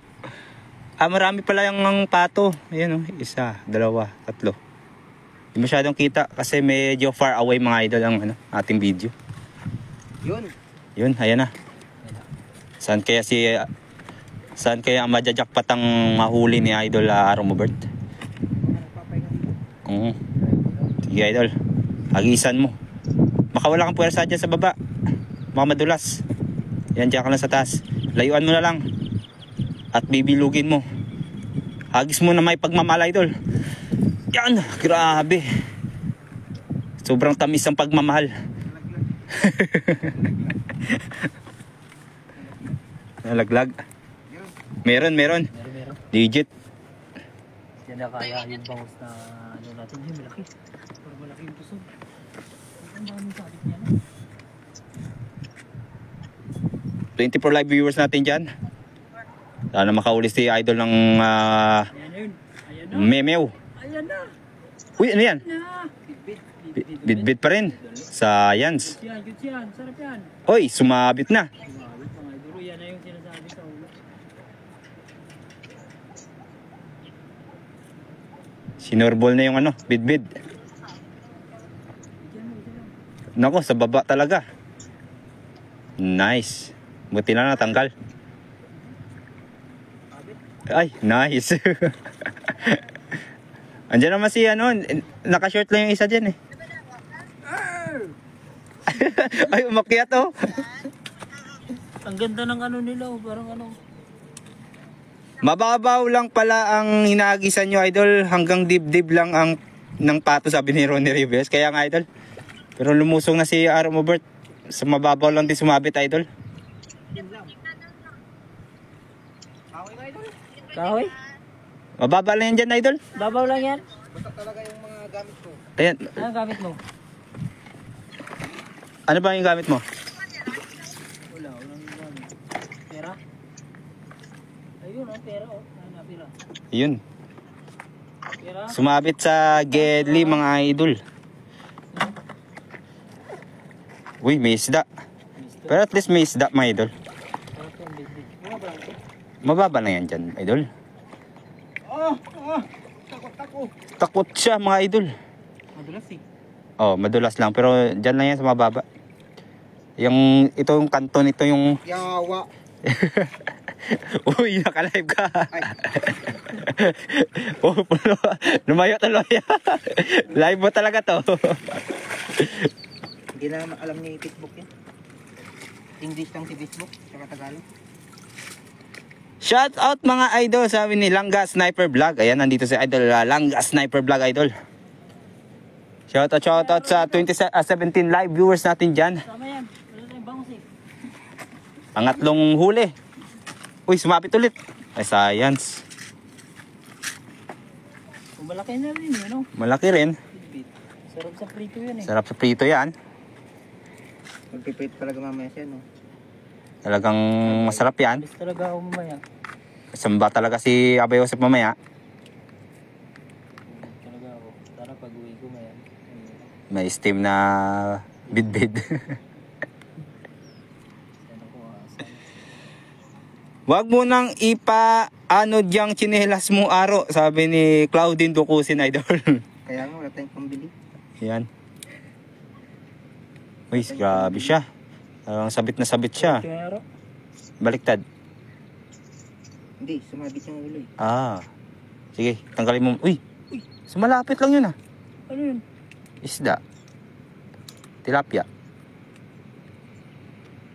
Marami pala yung pato. Ayan oh, isa, dalawa, tatlo. Hindi masyadong kita kasi medyo far away mga idol ang ating video. Yun. Yun, ayan na. Saan kaya ang majajakpat ang mahuli ni Idol Aromobert? Sige idol, agisan mo. Makawala kang puwersa dyan sa baba. Baka madulas. Yan, dyan ka lang sa taas. Layuan mo na lang. At bibilugin mo. Hagis mo na may pagmamahal idol. Yan, grabe. Sobrang tamis ang pagmamahal. Nalaglag. Meron. Legit. Yan na kaya yung bangus na ano natin. Yung malaki. Pero malaki yung pusog. Ang daming sabit niya na. 24 live viewers natin dyan. Sana makahuli si idol ng Ayan na. Memew. Ayan na. Uy, ano yan? Bit. Bit pa rin. Science. Good yan. Sarap yan. Oy, sumabit na. Sumabit mga iduro. Yan na yung sinasabi sa ulo. Sinorbol na yung bidbid. Nako, sa baba talaga. Nice. Buti na natanggal. Ay, nice. Andiyan naman si naka-short lang yung isa dyan eh. Ay, umakyat oh. Ang ganda ng nila oh. Parang Mababaw lang pala ang hinagisan nyo idol. Hanggang dibdib lang ang ng pato sabi ni Ronnie Rivers. Kaya nga idol. Pero lumusong na si Aromobert. Sa mababaw lang din sumabit idol. Kahoy? Mababa lang yan dyan idol. Babaw lang yan? Basta talaga yung mga gamit ko. Ayan. Anong gamit mo? Ano ba yung gamit mo? Walang gamit. Pera? Ayun pera pera. Yun. Pera? Sumabit sa Gedli mga idol. Uy, may isda. Pero at least may isda mga idol. Mababa na yan dyan, idol. Takot siya, mga idol. Madulas eh. Oh, madulas lang. Pero dyan lang yan sa mababa. Itong kanton, ito yung... Yawa. Uy, naka-live ka. Oh, lumayo tuloy. Live mo talaga to. Hindi na alam ni Facebook yan. English lang si Facebook, saka Tagalog. Shout out mga idol, sabi ni Langga Sniper Vlog. Ayan, nandito si idol Langga Sniper Vlog idol. Shout out sa 17 live viewers natin dyan. Sama yan, wala tayong bangus eh. Pangatlong huli. Uy, sumapit ulit. Ay, science. Kung malaki na rin yun, no? Malaki rin. Sarap sa prito yan eh. Sarap sa prito yan. Magpiprito talaga mamaya siya, no? Talagang masarap yan. Alis talaga ako mamaya. Samba talaga si Abay Joseph mamaya. Talaga ako. Tara pag-uwi ko maya. May steam na bidbid. Wag mo nang ano diyang tsinelas mo, Aro. Sabi ni Claudine Ducusin, idol. Kaya nga, wala tayong pambili. Yan. Uy, grabe siya. Sabit na sabit siya. Baliktad. Hindi, sumabit yung ulo eh. Sige, tanggalin mo. Uy, sumalapit lang yun ah. Ano yun? Isda. Tilapia.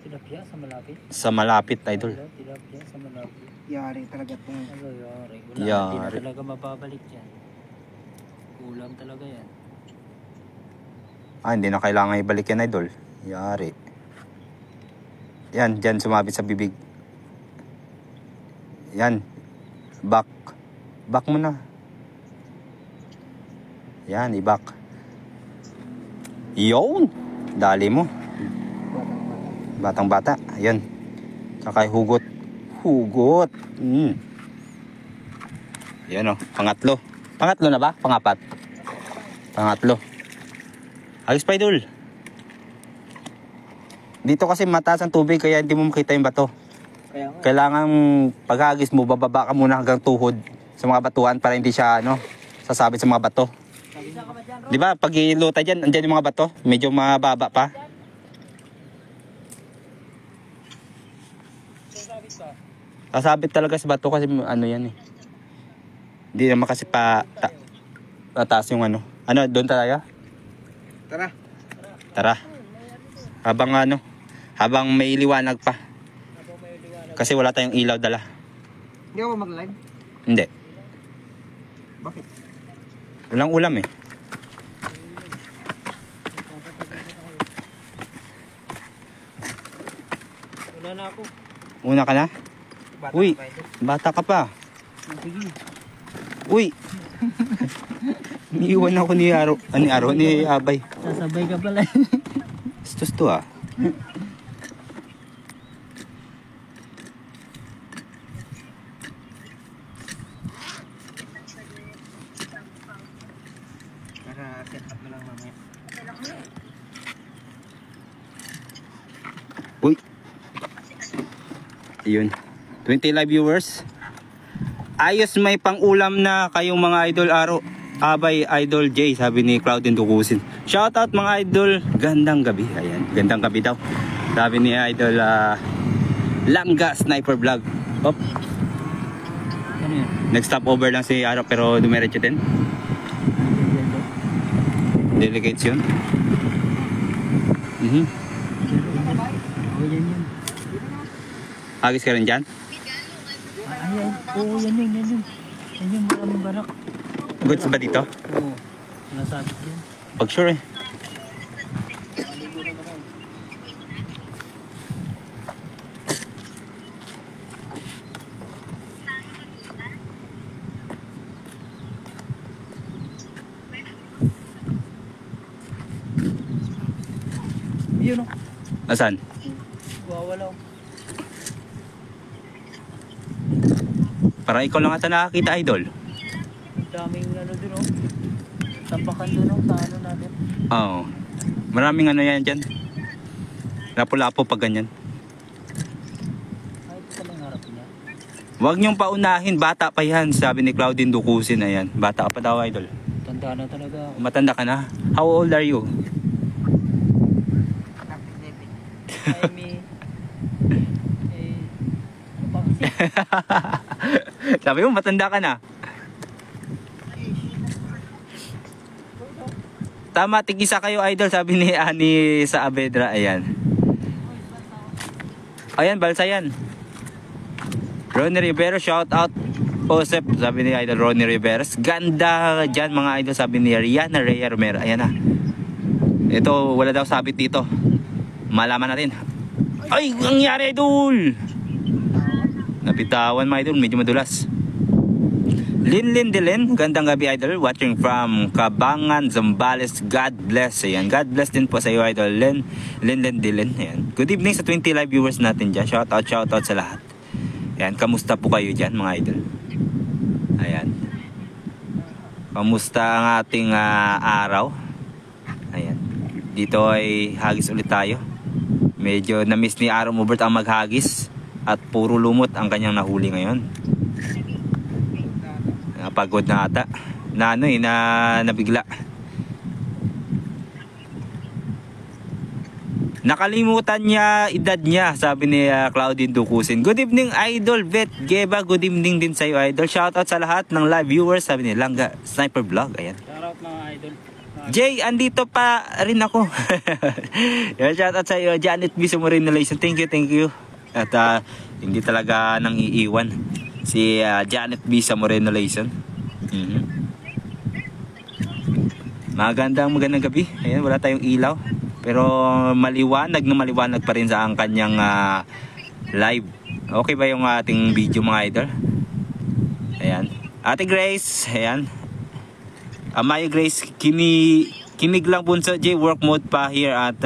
Tilapia sa malapit? Sa malapit, idol. Tilapia sa malapit. Yari talaga itong... Yari. Wala, Yari. hindi na talaga mababalik yan. Kulang talaga yan. Hindi na kailangan ibalik yan, idol. Yari. Yan, dyan sumabit sa bibig. Yan. Back. Back mo na. Yan, i-back. Yun! Dali mo. Batang bata. Ayan. Tsaka hugot. Hugot. Ayan o. Pangatlo. Pangatlo na ba? Pangapat. Pangatlo. Agis pa, idol. Dito kasi mataas ang tubig kaya hindi mo makita yung bato. Kailangan paghagis mo, bababa ka muna hanggang tuhod sa mga batuan para hindi siya sasabit sa mga bato. Di ba? Pag iluta dyan, andyan yung mga bato. Medyo mababa pa. Sasabit talaga sa bato kasi yan eh. Hindi naman kasi pataas yung doon tayo? Tara. Tara. Habang may liwanag pa. Kasi wala tayong ilaw dala. Hindi ako mag-live? Hindi. Bakit? Walang ulam eh. Wala na ako. Una ka na? Bata Uy, pa ito. bata ka pa. Sige. Uy. Niiwan ako ni Abay. Sasabay ka pala. Bastos to ah. Para set up na lang mamaya. Uy. Ayun. 20 live viewers. Ayos, may pang-ulam na kayong mga idol, Aro. Abay, Idol J, sabi ni Claudine Ducusin. Shoutout mga idol. Gandang gabi. Ayan, gandang gabi daw. Sabi ni Idol Langga Sniper Vlog. Op. Ano yun? Next stopover lang si Aro pero dumiretso din. Delegates yun. Oh, yan yun. Agis ka rin dyan? Ayan. Oo, yan yun. Yan yung maraming barak. Goods ba dito? Oo. Nasabit yan. Pag sure eh. Yun o. Nasaan? Wawala o. Parang ikaw lang ata nakakita, Idol. Daming dun o. Tampakan dun o. Sa natin. Oo. Maraming yan dyan. Lapo-lapo pag ganyan. Ay, ito pala yung harap niya. Huwag niyong paunahin, bata pa yan, sabi ni Claudine Ducusin. Ayan, bata ka pa daw, Idol. Tanda na talaga. Matanda ka na. How old are you? Ay, ano ba kasi? Sabi mo, matanda ka na. Tama, tig-isa kayo, Idol, sabi ni Ani sa Abedra. Ayan. Ayan, balsa yan. Ronnie Rivera, shout out. Osep, sabi ni Idol Ronnie Riveras. Ganda dyan mga idol, sabi ni Rihanna Rhea Romero. Ayan na. Ito, wala daw sabit dito. Malaman natin. Ay, ang nangyari, Idol! Napitawan mga idol, medyo madulas. Linlin Dilen, gandang gabi idol, watching from Cabangan, Zambales. God bless. Ayan, God bless din po sa iyo idol, Linlin Dilen. Ayan. Good evening sa 20 live viewers natin dyan. Shout out sa lahat. Ayan, kamusta po kayo dyan mga idol? Ayan. Kamusta ang ating araw? Ayan. Dito ay hagis ulit tayo. Medyo na-miss ni Aaron Mubert ang maghagis. At puro lumot ang kanyang nahuli ngayon. Napagod na ata. Na ano na nabigla. Nakalimutan niya edad niya, sabi ni Claudine Ducusin. Good evening Idol Vet Geba, good evening din sa iyo Idol. Shoutout sa lahat ng live viewers, sabi ni Langga Sniper Vlog. Ayan. Shoutout mga idol. Jay, andito pa rin ako. Shoutout sa iyo Janet B. Sumorino-Layson. Thank you. At hindi talaga nang iiwan si Janet B. Sumorino-Layson. Magandang gabi. Ayan, wala tayong ilaw. Pero maliwanag pa rin sa ang kanyang live. Okay ba yung ating video mga idol? Ayan. Ate Grace, ayan. Amayo Grace, kinig lang bunso J, work mode pa here at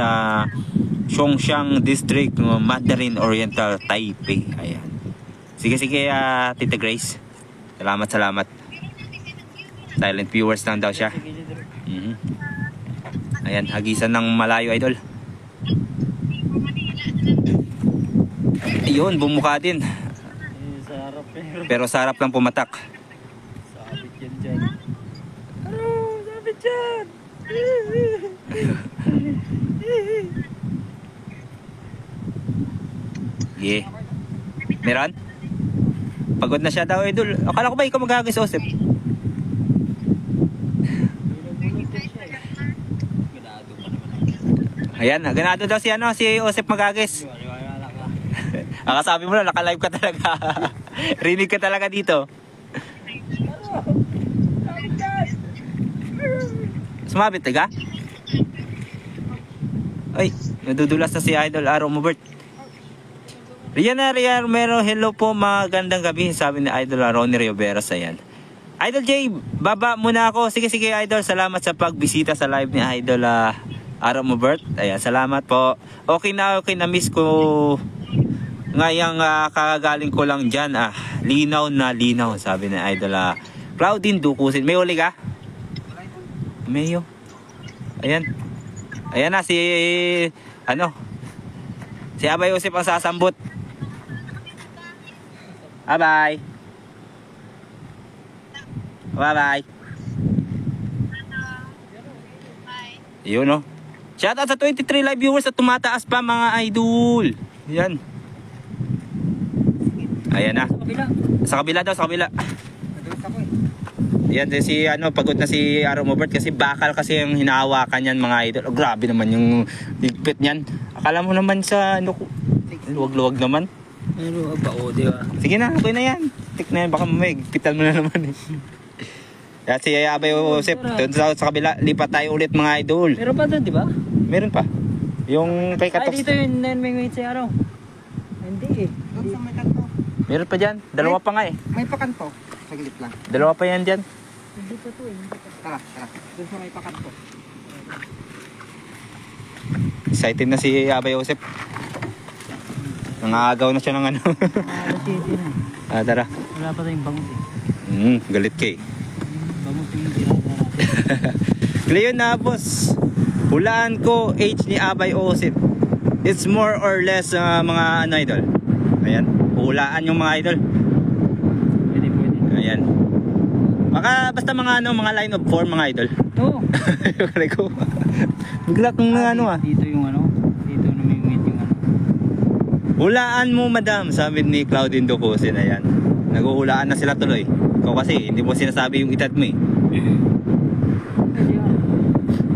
Songshan District, Mandarin Oriental, Taipei. Ayan. Sige, Tita Grace. Salamat. Silent viewers lang daw siya. Ayan, hagisan ng malayo idol. Ayun, bumuka din. Sarap pero sarap lang pumatak. Sabit yan dyan. Sabit dyan. Yeah. Meron? Pagod na siya daw idol. Akala ko ba ikaw maghagis, Osep? Ayan, ganado daw si Osep Magagis. Akasabi mo na, naka-live ka talaga. Rinig ka talaga dito. Sumabit ka? Ay, nadudulas na si Idol Aro Mubert. Rian Romero, hello po, magandang gabi. Sabi ni Idol Ronnie Rivera, ayan. Idol J, baba muna ako. Sige Idol, salamat sa pagbisita sa live ni Idol Aro Mubert. Ayan, salamat po. Okay na, miss ko. Ngayang kakagaling ko lang dyan. Linaw na linaw, sabi ni Idol Claudine Ducusin. May uli ka? Mayo. Ayan. Ayan na si si Abay Joseph ang sasambot. Bye. Yun no. Shoutout sa 23 live viewers at tumataas pa mga idol. Yan. Ayan na. Sa kabila. Yan si pagod na si Aro Mubert kasi bakal kasi yung hinahawakan yan mga idol. Oh, grabe naman yung higpit niyan. Akala mo naman sa luwag-luwag naman. Ano ba o di ba? Sige na, okay na yan. Tik na yan, baka may higpitan mo na naman eh. Yan si Abay Joseph, sa kabila, lipat tayo ulit mga idol. Meron pa doon, di ba? Meron pa. Yung kay Katoks. Ay, dito yung may wait sa araw. Hindi eh. Doon sa may kanto. Meron pa dyan. Dalawa pa nga eh. May pakanto. Saglit lang. Dalawa pa yan dyan. Hindi pa to eh. Tara. Doon sa may pakanto. Excited na si Abay Joseph. Nangagaw na siya ng tara. Wala pa tayong bangus eh. Galit kay. Bangus yung tira natin. Cleon na boss. Hulaan ko age ni Abay Joseph. It's more or less mga idol. Ayan. Hulaan yung mga idol. Pwede. Ayan. Basta mga mga line of 4 mga idol. Oo. Bigla kong Dito yung dito namimit yung Hulaan mo madam, sabi ni Claudine Ducusin. Ayan. Naghuhulaan na sila tuloy. Ikaw kasi, hindi mo sinasabi yung edad mo eh.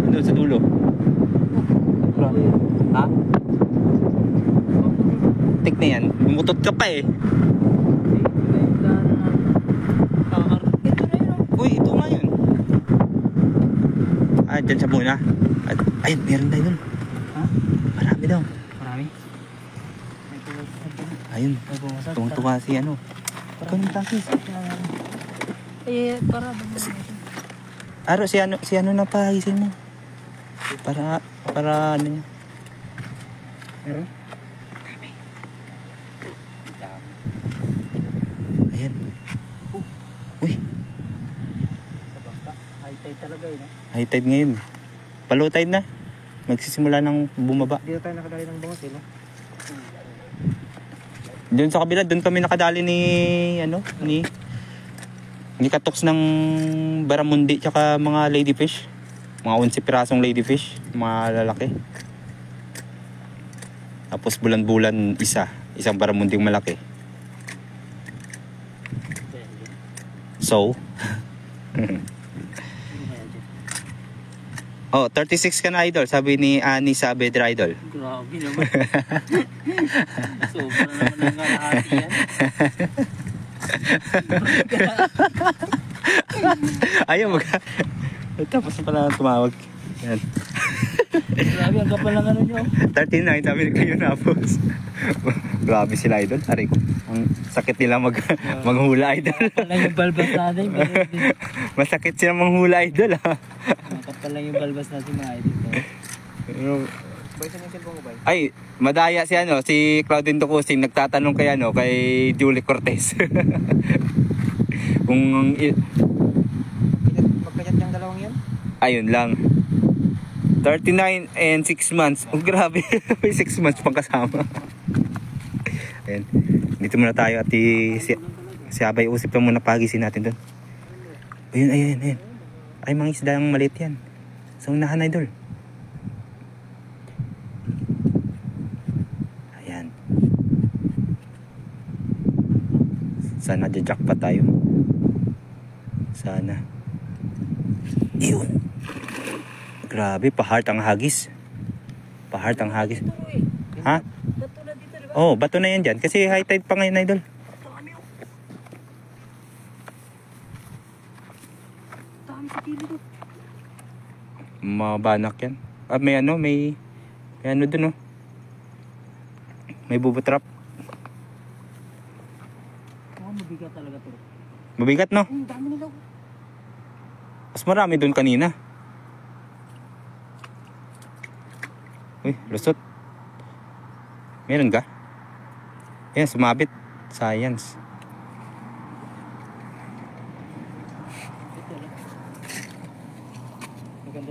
Doon sa dulo. Ha? Tik na yan. Bumutot ka pa eh. Uy, ito nga yun. Dyan sa muna. Ayun, meron tayo dun. Ha? Marami daw. Marami? Ayun. Tungtunga si Ikaw ng takis. Para Aro, si na pagisin mo. Para niya. Meron? Ayan. Uy. High tide talaga yun. High tide ngayon. Low tide na. Magsisimula ng bumaba. Dito tayo nakadali ng bangus eh. No? Doon sa kabila, doon kami nakadali ni Katoks ng baramundi tsaka mga ladyfish. Mga 11 pirasong ladyfish, mga lalaki. Tapos bulan-bulan isang baramunding malaki. So, oh, 36 ka na idol, sabi ni Ani Saavedra idol. Grabe naman. Sobra naman ang kalahati yan. Ayaw tapos na pala tumawag. Yan. Grabe, ang kapal ng ano nyo. 39, sabi ni kayo na boss. Grabe sila idol. Aray ko. Ang sakit nila manghula idol. Kapal lang yung balbas natin. Masakit sila manghula idol ha. Kapal lang yung balbas natin mga idol. Ay, madaya si Claudine Ducusing nagtatanong kay Julie Cortez. Kung Magkayat yung dalawang yan? ayun lang. 39 and 6 months. Oh, grabe. May 6 months pang kasama. Ayan. Dito muna tayo at si Abay Usip na muna pagisin natin doon. Ayun. Ay, mga isda ang maliit yan. Sa unahan idol. Ayan. Sana jackpot tayo. Sana. Iyon. Grabe, pa-heart ang hagis. Pa-heart ang hagis. Ha? Bato na dito, diba? Oh, bato na yan dyan. Kasi high tide pa ngayon, idol. Dami sa kilid. Mabanak yan. Ah, may ano dun, oh. May bubutrap. Mabigat talaga to. Mabigat, no? Dami nila. Mas marami dun kanina. Uy, lusot. Meron ka? Ayan, sumabit. Science.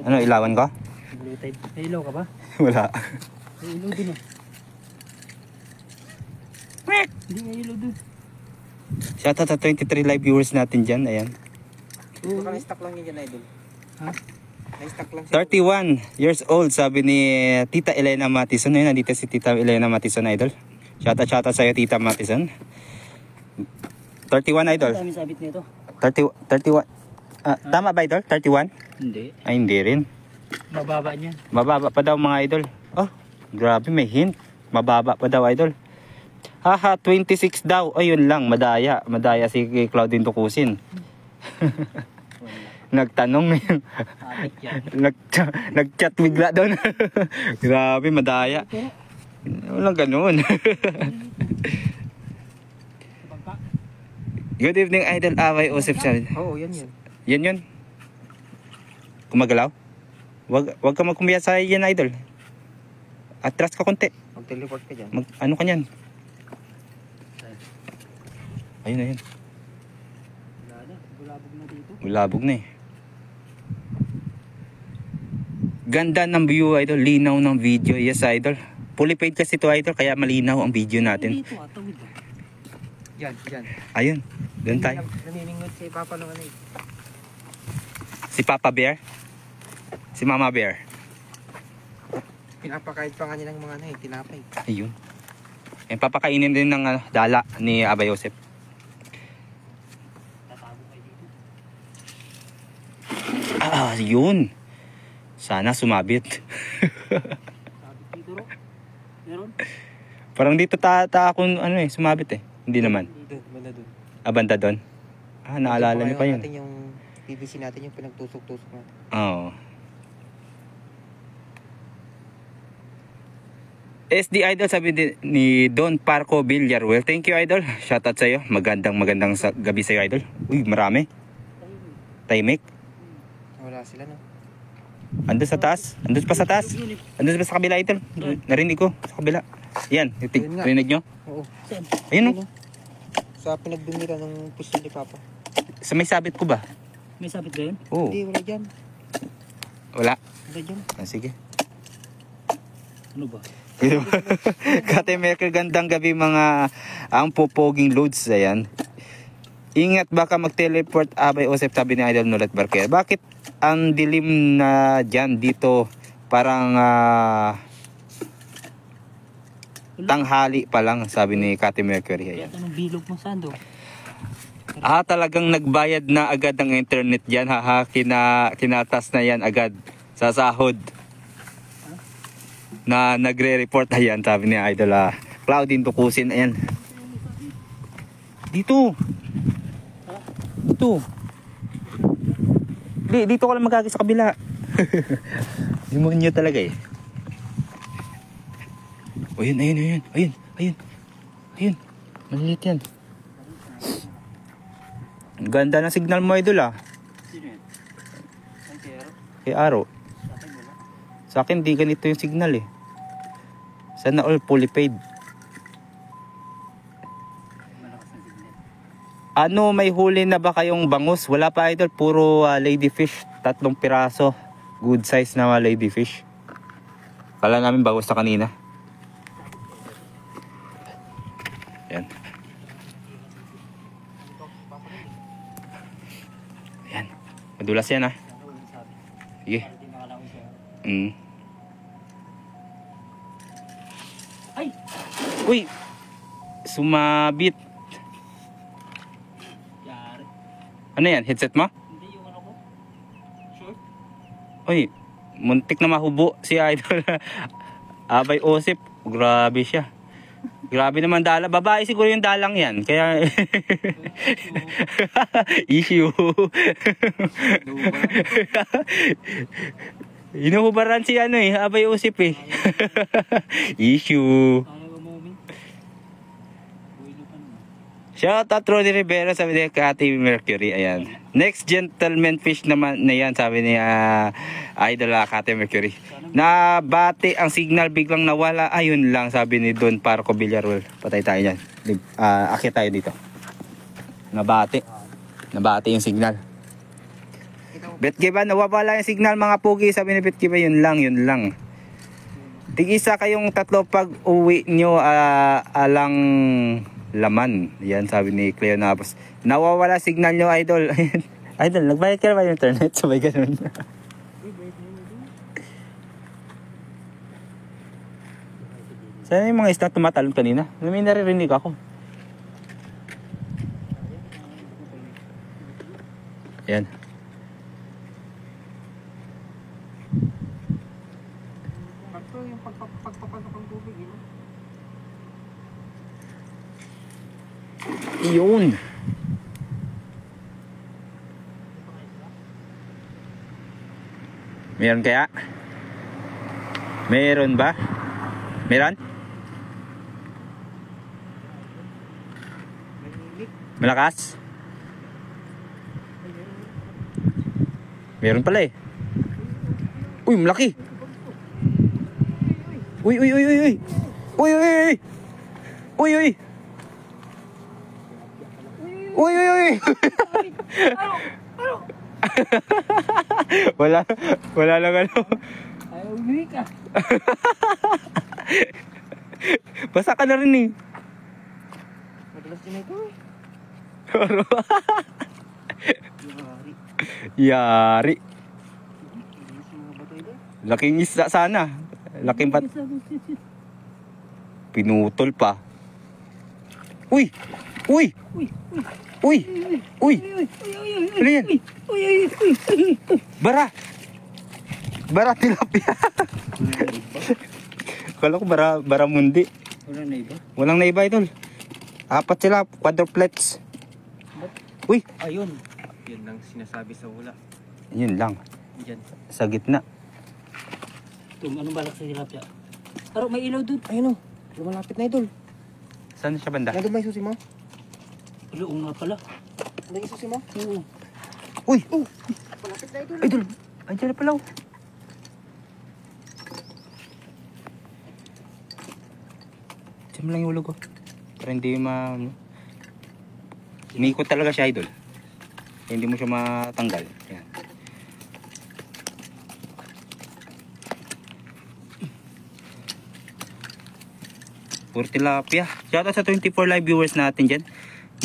Ano, ilawan ka? Blue tide. May ilaw ka ba? Wala. May ilaw dun ah. Hindi may ilaw dun. Shoutout sa 23 live viewers natin dyan. Ayan. Baka na-stock lang yan idol. Ha? Na-stock lang 31 years old, sabi ni Tita Elena Matison. Ayun, nandito si Tita Elena Matison, idol. Shoutout sa'yo, Tita Matison. 31, idol. Ang dami sabit nito. 31. Tama ba, idol? 31? Hindi. Ay, hindi rin. Mababa niya. Mababa pa daw, mga idol. Oh, grabe, may hint. Mababa pa daw, idol. Haha, 26 daw. Ayun lang, madaya. Madaya si Claudine Ducusing. Nagtanong yun. Nag-chat bigla doon. Grabe, madaya. Walang ganun. Good evening, idol. Away Usip siya. Oo, yan. Yan yun. Kumagalaw? Wag ka magkumbiya sa yan, idol. Atras ka konti. Mag-teleport ka dyan. Ano ka niyan? Ayun. Wala na. Bulabog na dito. Bulabog na eh. Ganda ng view, idol. Linaw ng video. Yes, idol. Fully paid kasi to, idol. Kaya malinaw ang video natin. Dito atawid ah. Yan. Ayun. Doon tayo. Naniningot si Papa ng ano eh. Si Papa Bear. Si Mama Bear. Pinapakain pa nga niya ng mga ano eh, tinapay. Ayun. And papakainin din ng dala ni Abay Joseph. Tatago kayo dito. Yun. Sana sumabit. Sabit dito ro. Meron? Parang dito akong sumabit eh. Hindi naman. Doon, banda doon. Banda doon. Naalala niyo pa yun. Natin yung PVC natin yung pinagtusok-tusok natin. Oo. SD Idol, sabi ni Don Parco Villarreal. Thank you, Idol. Shoutout sa'yo. Magandang gabi sa'yo, Idol. Uy, marami. Tahimik. Wala sila no. Andun sa taas. Andun pa sa taas. Andun pa sa kabila, Idol. Narinig ko sa kabila. Yan. Rinig nyo? Oo. Saan? Ayun, no? Sa pinagbumira ng pistol ni Papa. Sa may sabit ko ba? May sabit ba yun? Oo. Hindi, wala dyan. Wala. Wala dyan. Sige. Ano ba? Kate Merkel, gandang gabi mga ang popoging loads. Ayan. Ingat, baka mag-teleport Abay Osep, sabi ni Idol Nulat Barker. Bakit ang dilim na dyan dito? Parang tanghali pa lang, sabi ni Kate Mercury. Kaya anong bilog mo, Sando? Talagang nagbayad na agad ang internet dyan. Kinatas na yan agad sa sahod. Na nagre-report, ayan, sabi ni Idol Claudine Tukusin. Ayan. Dito. Dito ka lang magkaki sa kabila. Demonyo talaga eh. Ayun. Maliit yan. Ang ganda ng signal mo, Idol Sino yan? Ang kero? Kay Aro. Sa akin wala. Sa akin di ganito yung signal eh. Sana all fully paid. Malakas ang signal. May huli na ba kayong bangus? Wala pa, Idol. Puro ladyfish. 3 piraso. Good size na ladyfish. Kala namin bangus na kanina. Yan. Yan. Madulas yan Sige. Hindi makalangoy siya. Ay! Uy! Sumabit. Yari. Ano yan? Headset mo? Hindi yung ano ko. Short. Uy, muntik na mahubo si Idol. Abay Osip. Grabe siya. Grabe naman dala. Babae siguro yung dalang yan. Kaya issue. Inuhubaran si Abay Osip eh. Issue. Ayaw ka moving. Buwilo pa naman. Shout out Roddy Rivera, sabi ni Kate Mercury. Ayan. Next gentleman fish naman na yan, sabi ni Idol Kate Mercury. Nabati ang signal, biglang nawala. Ayun lang, sabi ni Don Parco Villarreal. Patay tayo dyan. Akit tayo dito. Nabati yung signal. Betgiba, nawawala yung signal mga pugi, sabi ni Betgiba. Yun lang. Tig-isa kayong 3 pag uwi nyo alang laman. Yan, sabi ni Cleo Navas. Nawawala signal nyo, Idol. Idol, nagbayad ka na ba yung internet? Sabay ganun. Sana yung mga isda tumatalon kanina? May naririnig ako. Yan. Ito yung pagpapasok ng tubig, Iyon. Meron kaya? Meron ba? Meron? Malakas? Meron pala eh. Uy, malaki. Uy. Wala lang ano. Ayaw umiwi ka. Basa ka na rin eh. Madalas din ito eh. Yari. Inis yung mga batay doon. Laking isda sana. Laking pat. Pinutol pa. Uy! Ano yan? Bara tilapia. Kala ko bara mundi. Walang na iba? Walang naiba, Idol. 4 sila, quadruplets. Uy! Ayun. Yan lang sinasabi sa hula. Yun lang. Diyan. Sa gitna. Anong balak sa tilapia? Pero may ilaw doon. Ayun o, lumalapit na, Idol. Saan siya banda? Nandun ba yung susi mo? Ilaw nga pala. Nandun yung susi mo? Oo. Uy! Malapit na, Idol. Idol! Andiyan na pala. Diyan mo lang yung ulog ko. Para hindi Umikot talaga siya, Idol. Hindi mo siya matanggal. Yan. Puro tilapia. Shoutout sa 24 live viewers natin dyan.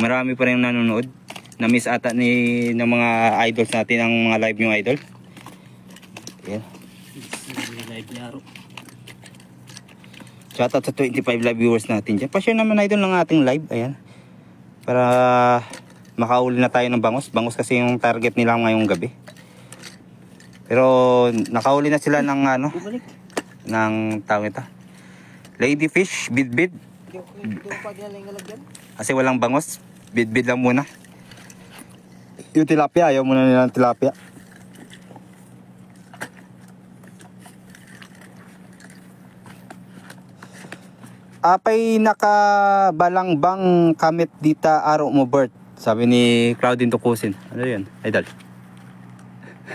Marami pa rin nanonood. Na-miss ata ng mga idols natin ang mga live yung idol. Ayan. Live niya ro. Shoutout sa 25 live viewers natin dyan. Pa-share naman idol ng ating live. Ayan. Para makauli na tayo ng bangos. Bangos kasi yung target nila ngayong gabi. Pero nakauli na sila ng ano, ng tawag ito, ladyfish, bidbid. Kasi walang bangos, bidbid lang muna. Yung tilapia, ayaw muna nila ng tilapia. Apay nakabalangbang kamit dita aro mo Bert. Sabi ni Claudine Tukusin. Ano yun, idol?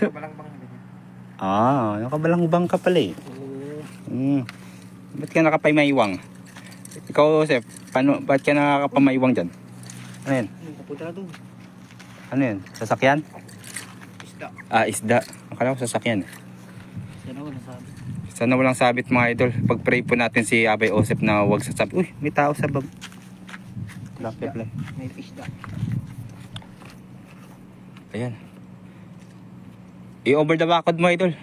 Nakabalangbang din. Nakabalangbang ka pala eh. Ba't ka nakapaymaywang? Ikaw, Sef, ba't ka nakapamaywang dyan? Ano yan? Kapunta na doon. Ano yan? Sasakyan? Isda. Isda. Akala ko sasakyan. Sana wala sabi. Sana walang sabit mga idol. Pag-pray po natin si Abay Osep na wag sasabit. Uy, may tao sa bag. Lapit lang. May isda. Ayan. I-over the backwood mo idol.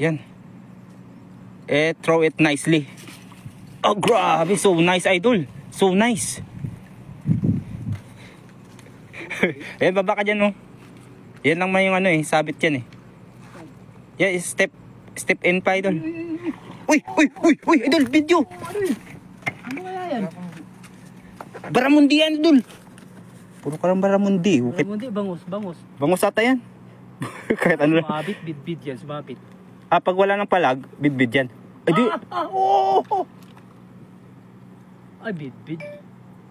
Yan. Throw it nicely. Oh, grabe. So nice idol. So nice. Ayan, baba ka dyan no. Yan lang man yung ano eh. Sabit yan eh. Yan, step in pa idol. Uy, idol, video. Ano kaya yan? Baramundi yan idol. Puro ka lang baramundi. Okay. Baramundi, bangus. Bangus ata yan. Kahit ano lang. Sumabit, bidbid yan, sumabit. Pag wala ng palag, bidbid yan. Ay, di. Ay, bidbid.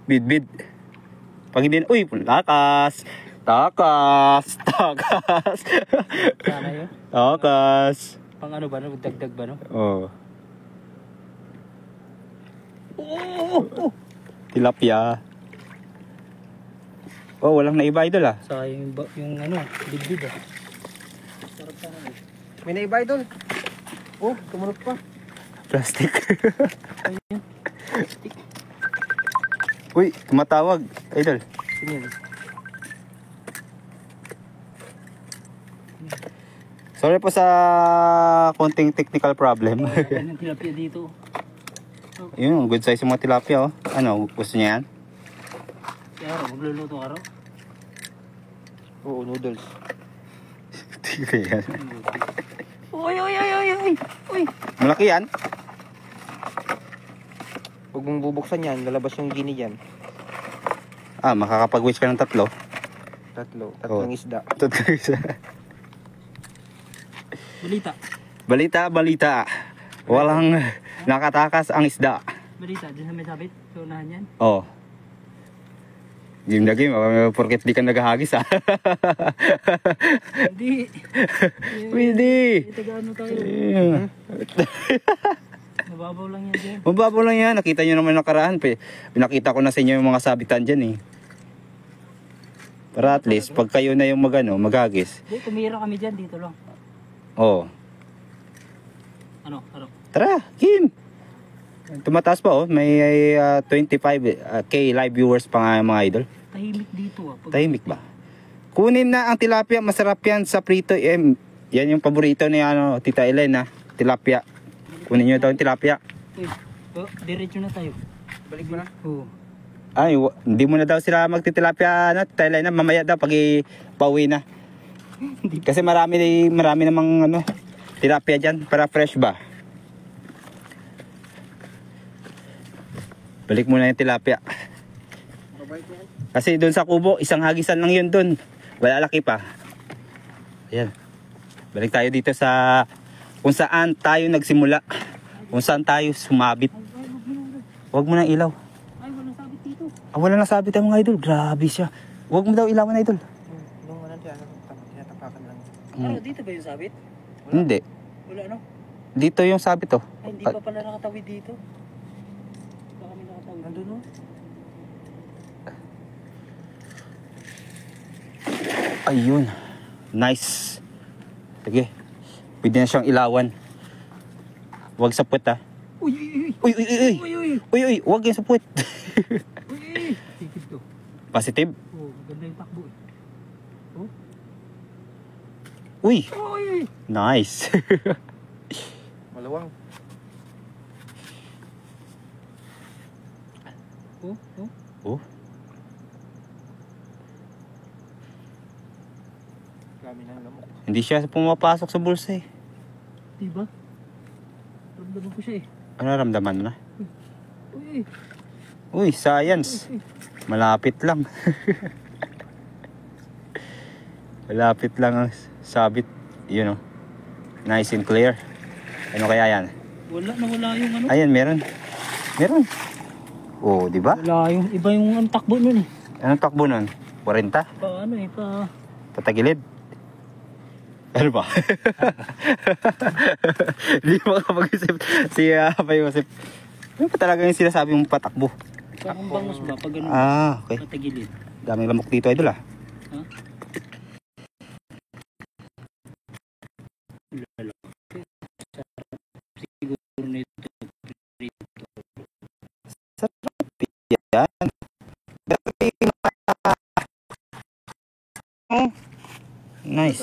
Bidbid. Pag hindi, uy, takas. Sana yun. Takas. Pang ano ba, no? Dagdag ba, no? Tilapia. Walang naiba idol Sayang yung ano, bidbid Sarap sana eh. May naiba idol. Tumunok pa. Plastic. Ayun. Stick. Uy, tumatawag. Idol. Sino yun? Sorry po sa konting technical problem. Ang tilapia dito. Yun, good size yung mga tilapia Ano, gusto niya yan? Kaya magluluto araw. Oo, noodles. Tigay yan. Uy. Malaki yan? Huwag mong bubuksan yan, lalabas yung gini yan. Makakapag-wish ka ng tatlo. Tatlong isda. Tatlo isa. Balita. Walang nakatakas ang isda. Balita, dyan sa may sabit. So, unahan yan. Game na game, porket di ka naghahagis Hindi. Hindi. Taga-ano tayo. Mababaw lang yan dyan. Mababaw lang yan. Nakita nyo naman nakaraan. Pinakita ko na sa inyo yung mga sabitan dyan Para at least, pag kayo na yung maghagis. Hindi, tumira kami dyan. Dito lang. Ano? Tara, game. Tumataas pa May 25k live viewers pa nga mga idol. Tahimik dito Tahimik ba? Kunin na ang tilapia. Masarap yan sa prito. Yan yung paborito ni Tita Elena. Tilapia. Kunin nyo daw yung tilapia. Diretso na tayo. Balik mo na? Oo. Ay, hindi mo na daw sila magtitilapia Tita Elena. Mamaya daw pag pauwi na. Kasi marami namang tilapia dyan para fresh ba. Balik mo na yung tilapia. Kasi doon sa kubo, isang hagisan lang yun doon. Wala laki pa. Ayan. Balik tayo dito sa kung saan tayo nagsimula. Kung saan tayo sumabit. Huwag mo nang ilaw. Ay, walang sabit dito. Wala nang sabit ang mga idol. Grabe siya. Huwag mo daw ilawan idol. Nung tinatapakan lang. Ano, dito ba yung sabit? Hindi. Wala no? Dito yung sabit Ay, hindi pa pala nakatawid dito. Baka may nakatawid. Nandun no? Ayun. Nice. Sige. Pwede na siyang ilawan. Huwag sa puwet Uy, Uy, uy, uy, uy. uy, uy. Uy, uy, huwag yung sa puwet. Uy, tigil to. Positive. Oh, maganda yung takbo eh. Oh. Uy, Uy, nice. Malawang. oh, oh. Oh, Kami ng lamok. hindi siya pumapasok sa bulsa eh. Diba? Ramdaman ko siya eh. Ano naramdaman mo na? Uy, Uy, science. Malapit lang. Malapit lang ang sabit. Yun oh. Nice and clear. Ano kaya yan? wala yung ano. Ayan, meron. Meron. Oh, di ba? Wala yung, iba yung ang takbo nun eh. Anong takbo nun? 40? Pa ano eh, pa... Patagilid? Ano ba? Hindi mo kapag-isip si Payosip. Ano pa talaga yung sinasabi mong patakbo? Parang bangus ba? Pag ganun, Ah, okay. patagilid. Daming lamok dito, idol ah. Ha? Lalo. Siguro na ito. Yan. Oh. Nice.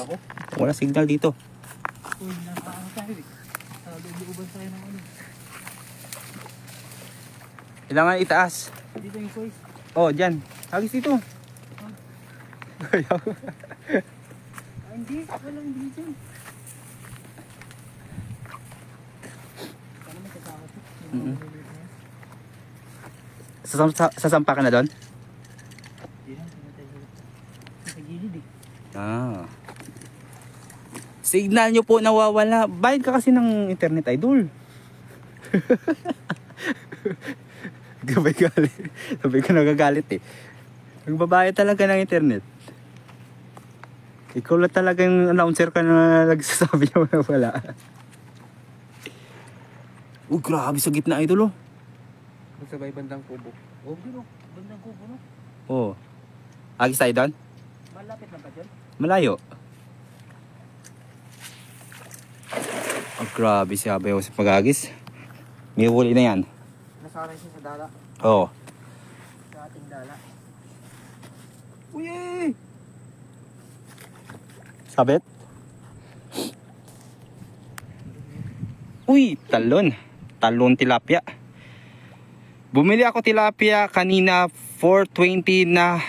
Wala signal dito. Uy, nakaano tayo eh. Luluban tayo ng ano. Kailangan itaas. Dito yung kois. Oh, dyan. Hagis dito. Hindi. Walang dito. Paano may kasakot ito? Sasampa ka na doon? Hindi lang. Sa gilid eh. Ah. Signal nyo po nawawala. Bayad ka kasi ng internet, idol. Sabay galit. Sabay ka nagagalit eh. Nagbabayad talaga ng internet. Ikaw lang talaga yung announcer ka na nagsasabi na wala. Uy, grabe sa gitna, idol oh. Sabay bandang kubo. Oh, biro. Bandang kubo no? Oh. Agis tayo doon? Malapit lang pa dyan. Malayo. Oh, grabe si Abay sa pag-agis. May huli na yan. Nasanay siya sa dala. Oo. Sa ating dala. Uy! Sabit? Uy, talon. Talon tilapia. Bumili ako tilapia kanina 420 na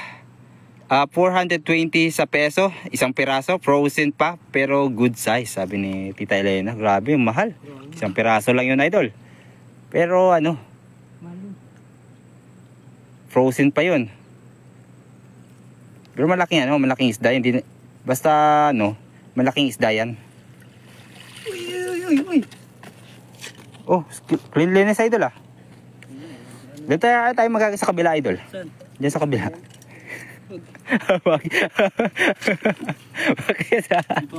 420 sa peso, isang piraso, frozen pa, pero good size, sabi ni Tita Elena. Grabe, mahal. Isang piraso lang yun, idol. Pero ano, Malo. frozen pa yun. Pero malaking ano, malaking isda yan. Basta ano, malaking isda yan. Uy. Oh, cleanliness, idol ah. Dito tayo magagay sa kabila, idol. Saan? Diyan sa kabila. Bakit? Ito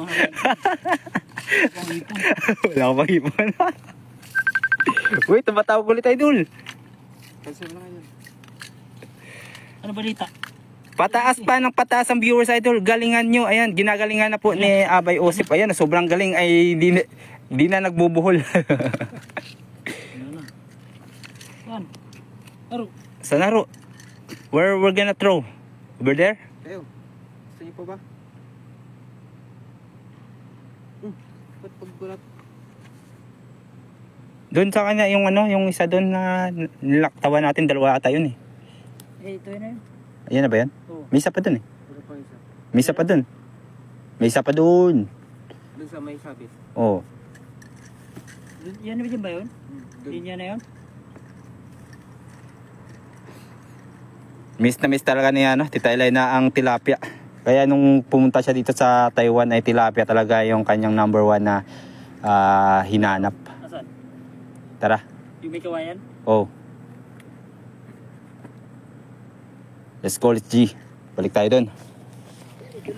ang hipon. Wala akong pag-ipon. Uy, tumatawag ulit, idol. Cancel na ngayon. Ano balita? Pataas pa ng pataas ang viewers, idol. Galingan nyo. Ayan, ginagalingan na po ni Abay Osip. Ayan, sobrang galing ay di na nagbubuhol. Ano na? Saan? Aro. Saan na ro? Where we're gonna throw? Over there? Tayo. Gusto niyo pa ba? Ba't paggulat? Doon sa kanya, yung ano, yung isa doon na nilaktawan natin, dalawa ata yun eh. Ito yun na yun. Ayan na ba yan? Oo. May isa pa doon eh. Wala pa isa. May isa pa doon. May isa pa doon. Doon sa may sabit. Oh. Yan na ba yun? Doon. Linya na yun? Miss na miss talaga niya, no? Tita Elena ang tilapia. Kaya nung pumunta siya dito sa Taiwan ay tilapia talaga yung kanyang number 1 na hinanap. Nasaan? Tara. Yung may kawayan? Oh. Let's call it G. Balik tayo doon.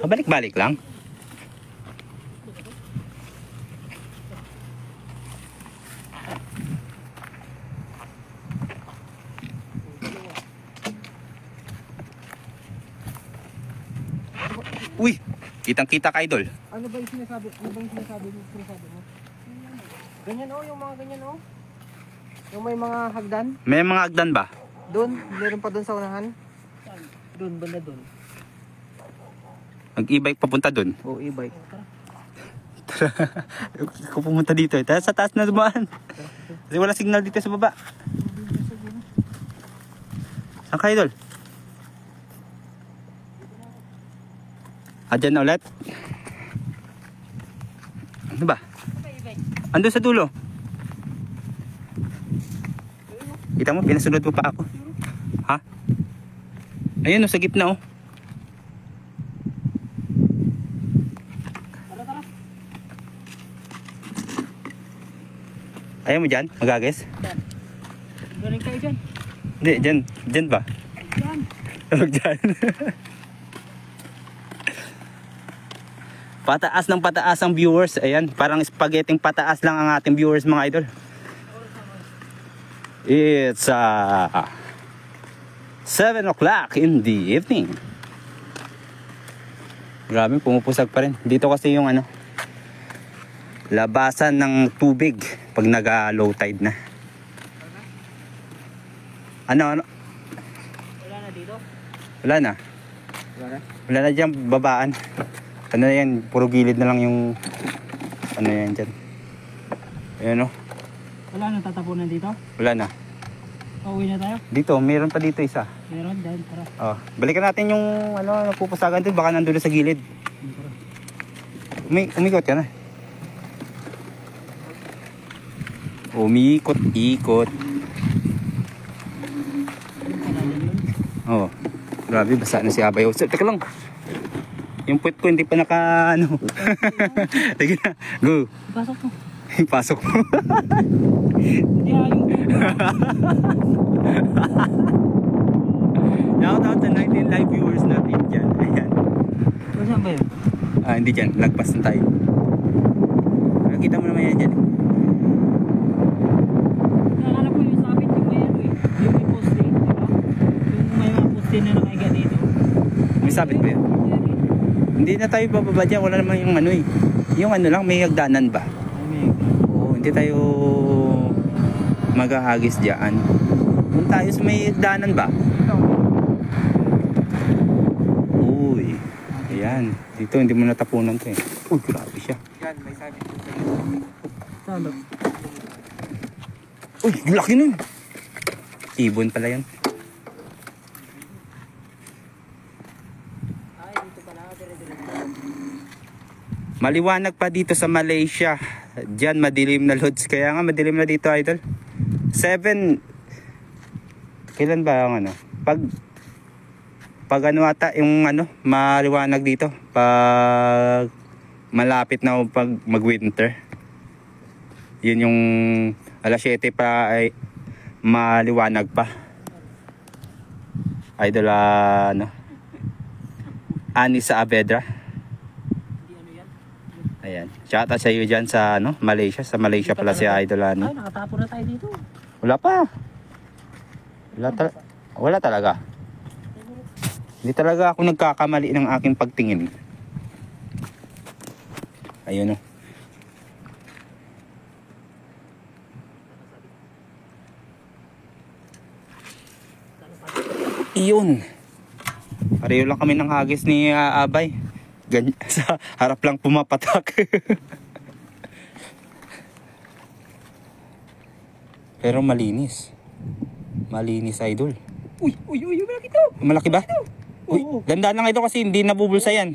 Balik-balik lang. Uy, kitang-kita ka, idol. Ano ba yung sinasabi? Ano ba yung sinasabi mo? Ganyan oh, yung mga ganyan oh. Yung may mga hagdan. May mga agdan ba? Doon, meron pa doon sa unahan. Doon, banda doon. Mag-e-bike papunta dun. O, e-bike. Kung pumunta dito eh. Sa taas na dumaan. Kasi wala signal dito sa baba. Saan ka, idol? Dyan na ulit? Ano ba? Andun sa dulo. Kita mo, pinasunod mo pa ako. Ha? Ayun sa gitna oh. Ayaw mo dyan? Magages? Galing kayo dyan. Hindi, dyan. Dyan ba? Dyan. Huwag dyan. Pataas ng pataas ang viewers. Ayan, parang spaghetti pataas lang ang ating viewers mga idol. It's 7 o'clock in the evening. Grabe, pumupusag pa rin. Dito kasi yung ano, labasan ng tubig pag nag-low tide na. Ano? Wala na dito? Wala na. Wala na dyan babaan. Ano na yan, puro gilid na lang yung ano yan dyan. Ayan o. Wala na tatapunan dito? Wala na. Pauwi na tayo? Dito, meron pa dito isa. Meron, dahil tara. Oh, balikan natin yung ano, napupusagan dito. Baka nandun sa gilid. Umikot ka na. Umikot-ikot. Oh, grabe, basa na si Abay. Oh, teka lang. Yung puwet ko hindi pa naka ano. Sige na, go. Pasok mo. Pasok mo. Hindi ayong. Shout out sa 19 live viewers natin dyan. Ayan. Saan ba yun? Hindi dyan, lagpas na tayo. Nakita mo naman yan dyan. Naalala ko yung sabit yung may ano eh. Yung may poste, di ba? Yung may mga poste na nakaiga dito. May sabit ba yun? Hindi na tayo bababa dyan, wala naman yung ano eh. Yung ano lang, may hagdanan ba? Oo, hindi tayo mag-ahagis dyan. Kung tayo sa may hagdanan ba? Uy, ayan. Dito hindi mo natapunan to eh. Uy, grabe siya. Yan, may sabit. Saan ba? Uy, laki nun. Ibon pala yun. Ay, dito pala. Dire-diretso. Maliwanag pa dito sa Malaysia. Diyan madilim na loads. Kaya nga madilim na dito, idol. 7. Kailan ba ang ano? Pag ano ata yung ano, maliwanag dito. Pag malapit na pag mag-winter. Yun yung alas 7 pa ay maliwanag pa. Idol ano? Ani sa Avedra. Ayan. Shout out sa iyo dyan sa ano, Malaysia. Sa Malaysia pala si Idol Ani. Ay, nakatapo na tayo dito. Wala pa. Wala talaga. Hindi talaga ako nagkakamali ng aking pagtingin. Ayun o. Iyon. Pareho lang kami ng hagis ni Abay. Ganyan, sa harap lang pumapatak. Pero malinis. Malinis, idol. Uy, malaki to. Malaki ba? Uy, ganda lang ito kasi hindi nabubulsa yan.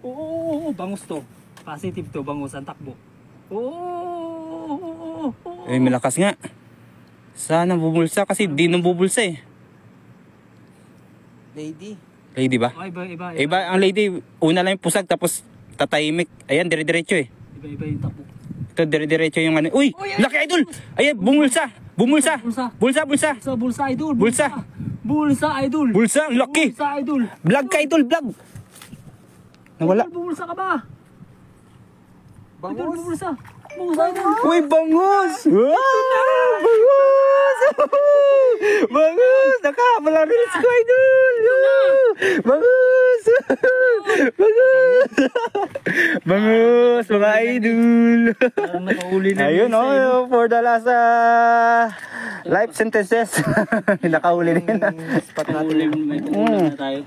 Oo, bangus to. Positive to, bangus ang takbo. Oo. Eh, malakas nga. Sana bubulsa kasi hindi nabubulsa eh. Lady ba? Oh, iba. Iba ang lady, una lang yung pusag tapos tatahimik. Ayan, dire-diretso eh. Iba yung takbo. Ito, dire-diretso yung ano. Uy, laki idol! Ayan, bumulsa! Bulsa, idol! Bulsa, idol! Bulsa, laki! Bulsa, idol! Vlog ka, idol, vlog! Nawala. Idol, bumulsa ka ba? Bangus. Idol, bumulsa! Bumulsa, idol! Uy, bangus! Wow! Bangus! Bangus! Nakapala reels ko, idol! Bangus! Bangus! Bangus, mga idol! Parang nakahuli na. Ayun, oh, for the last Life sentences. Nakahuli din. Spot natin. May tumulan na tayo.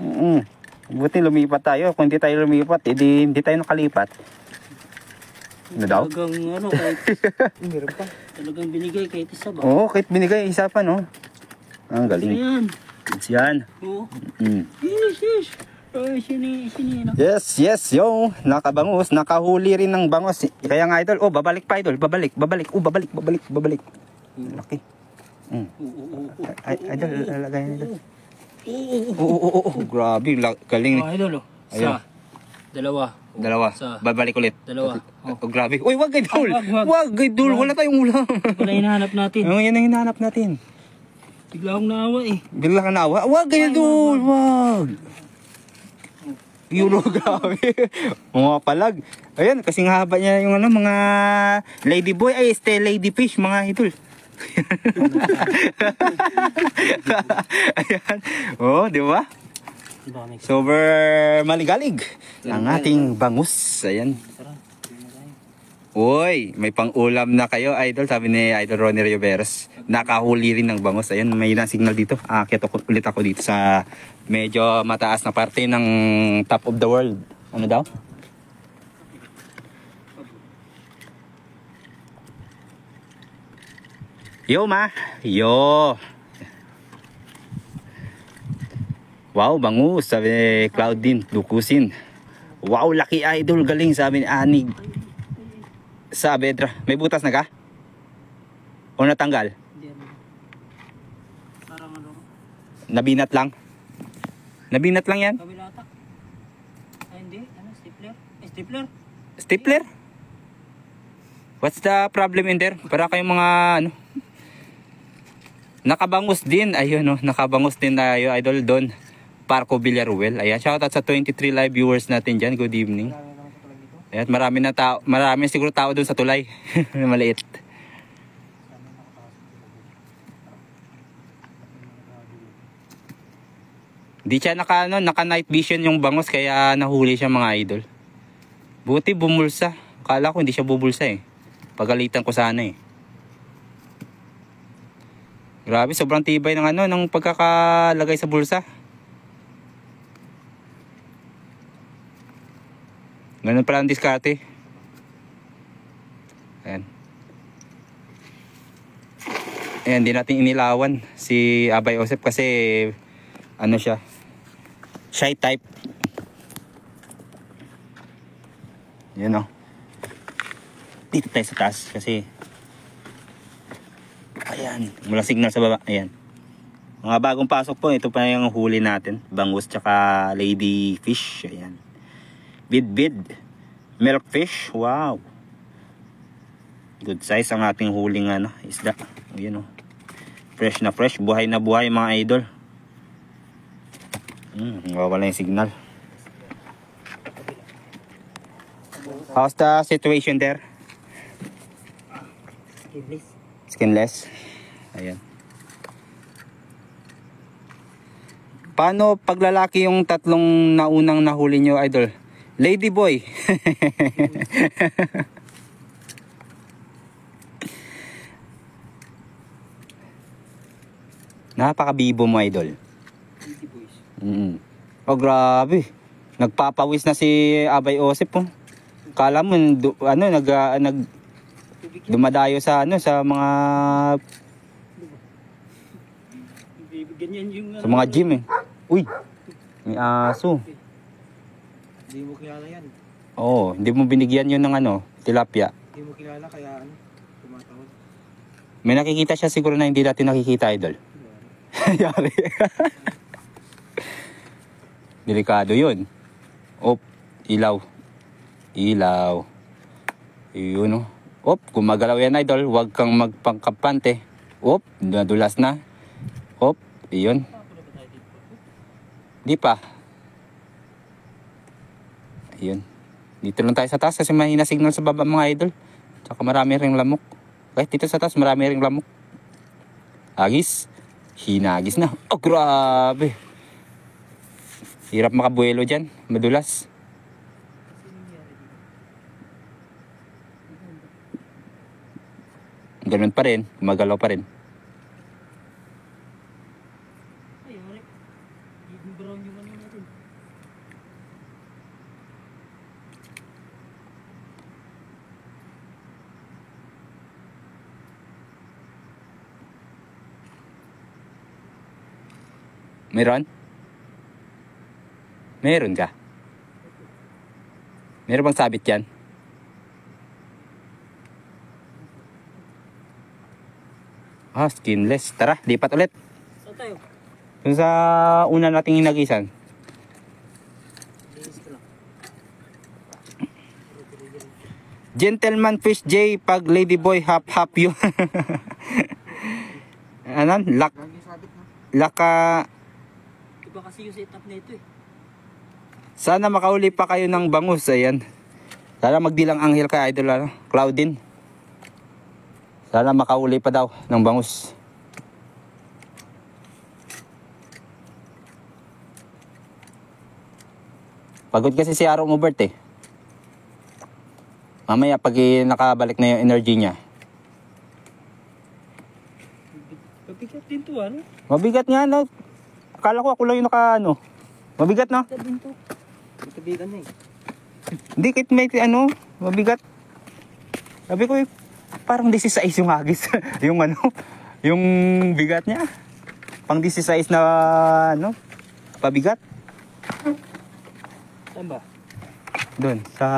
Buti lumipat tayo. Kung hindi tayo lumipat, edi hindi tayo nakalipat. Ano daw? Talagang ano, kahit Meron pa. talagang binigay kahit isa ba? Oo, kahit binigay isa pa, no? Ang galing. Ayan. It's yan. Oo. Mm. Yes. Ay, sini. Yes, yo. Nakabangus, nakahuli rin ng bangos. Kaya nga idol, babalik pa idol, babalik. Babalik. Okay. Ay, idol, lagay na idol. Oo, grabe, galing. Oh, idol, oh. Ayun. Dalawa. Sa- Babalik ulit. Dalawa. Oh, grabe. Uy, wag idol. Wag. Wag idol, wala tayong ulam. Wala hinahanap natin. Ano yan ang hinahanap natin? Bigla akong naawa eh. Bigla ka nawa. Wag idol, wag. Euro, grabe. Mga palag. Ayan, kasing haba niya yung ano, mga ladyboy, ay, ladyfish, mga idol. Ayan. Oh, di ba? Super maligalig ang ating bangus. Ayan. Uy, may pang-ulam na kayo, idol. Sabi ni Idol Ronnie Riveros. Nakahuli rin ng bangus. Ayan, may signal dito. Akit ulit ako dito sa medyo mataas na parte ng top of the world. Ano daw? Yo, ma. Yo. Wow, bangus. Sabi ni Claudine, dukusin. Wow, laki idol. Galing, sabi ni Anig. Sa Abedra. May butas na ka? O natanggal? Parang ano, Nabinat lang? Nabinat lang yan? kabilata. Ay, hindi. Ano, stapler? Stapler? Stapler? What's the problem in there? Para kayong mga ano? Nakabangus din. Ayun, no? Nakabangus din tayo, idol, doon. Parco Villaruel. Ayan, shoutout sa 23 live viewers natin dyan. Good evening. Ayan, marami siguro tao doon sa tulay. Maliit. Di siya naka night vision yung bangus kaya nahuli siya mga idol. Buti bumulsa. Kala ko hindi siya bubulsa eh. Pagalitan ko sana eh. Grabe, sobrang tibay ng ano ng pagkakalagay sa bulsa. Ganun pala ang diskarte. Ayan. Ayan, di natin inilawan si Abay Osep kasi ano siya, shy type. Yan o. Dito tayo sa taas kasi ayan, mula signal sa baba. Ayan. Mga bagong pasok po, ito pa yung huli natin. Bangus tsaka ladyfish. Ayan. Bid. Milkfish. Wow. Good size ang ating huling ano, isda. Ayan o. Fresh na fresh. Buhay na buhay mga idol. Wala yung signal. How's the situation there? Skinless. Ayan. Paano paglalaki yung tatlong naunang nahuli nyo, idol? Ladyboy. Napakabibo mo, idol. Oh, grabe. Nagpapawis na si Abay Osep, oh. Kala mo dumadayo sa ano sa mga Ganyan yung sa mga gym eh. Uy. May aso. Hindi mo kilala yan. Oo, hindi mo binigyan yun ng ano, tilapia. Hindi mo kilala kaya ano, tumatawag. May nakikita siya siguro na hindi natin nakikita, idol. Yari. Delikado yun. Op, ilaw. Yun o. Op, gumagalaw yan, idol. Huwag kang magpangkapante. Op, nadulas na. Op, yun. Di pa. Ayun. Dito lang tayo sa taas kasi mahina signal sa baba mga idol. Tsaka marami ring lamok. Kahit dito sa taas marami ring lamok. Agis. Hinagis na. Oh, grabe. Hirap makabuelo dyan. Madulas. Ganun pa rin. Gumagalaw pa rin. Meron? Meron ka? Meron bang sabit yan? Ah, skinless. Tara, lipat ulit. Saan tayo? Dun sa una nating hinagisan. Linis ko lang. Gentleman Fish J, pag ladyboy hap yun. Ano? Laka. Iba kasi yung setup na ito eh. Sana makauli pa kayo ng bangus. Ayan. Sana magdilang anghel kay Idol ano? Claudine. Sana makauli pa daw ng bangus. Pagod kasi si Aaron Ubert eh. Mamaya pag nakabalik na yung energy niya. Papikat din to ano? Mabigat nga no. Akala ko ako lang yung naka ano. Mabigat no? Papikat din to. Magkabigan na eh. Hindi kahit may ano. Mabigat. Sabi ko eh. Parang 16 yung hagis. Yung ano. Yung bigat niya. Pang 16 na ano. Pabigat. Saan ba? Doon sa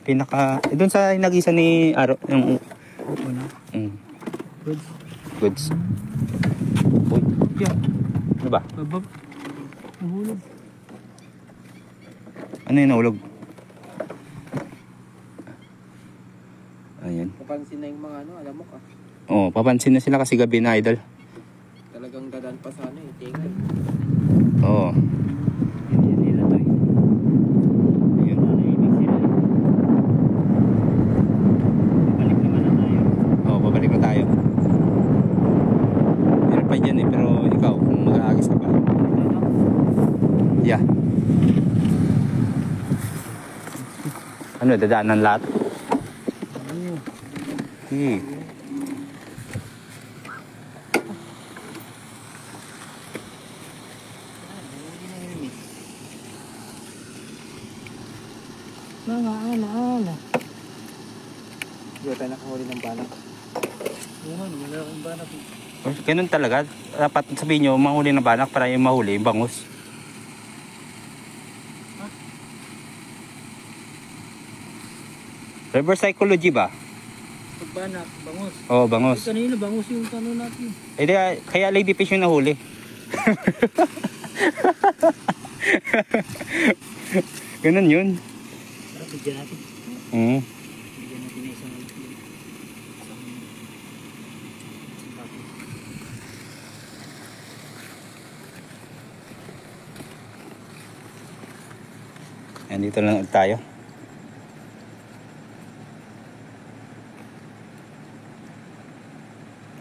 pinaka doon sa hinagisan ni Aro yung Goods. goods. Uy, Yeah. ano ba? Babab. Nahulog. Ano yung nahulog? Ayan. Papansin na yung mga ano, alam mo ka. Oh, papansin na sila kasi gabi na Idol. Talagang dadaan pa sa ano eh, tingin. Oo. Hindi nila to eh. Ayun. Nanaibig sila eh. Babalik naman na tayo. Oh, babalik na tayo. Meron pa dyan eh, pero ikaw, kung mag-aagis ka pa. Ano? Yeah. Ano, dadaanan lahat? Okay. Ala. Hindi tayo nakahuli ng balak. Oo nga, wala akong banat eh. Ganun talaga. Dapat sabihin nyo, mahuli ng banak para yung mahuli, yung bangus. Reverse psychology ba? Pagbanak, bangus. Oo, bangus. Kanina bangus yung tanong natin. Eh, kaya ladyfish yung nahuli. Ganun yun. Tara, bigyan natin. Mm. Bigyan natin na isang bakit. Ayan, dito lang ulit tayo.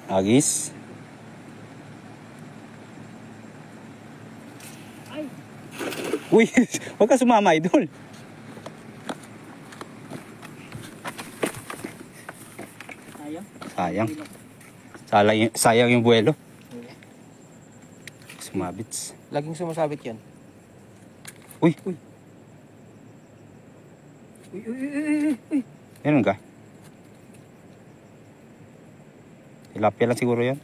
Agis. Ay! Uy, huwag ka sumama, Idol. Sayang. Sayang yung buwelo. Sumabits. Laging sumasabit yan. Uy, Uy. meron ka? Tilapia lang siguro yan.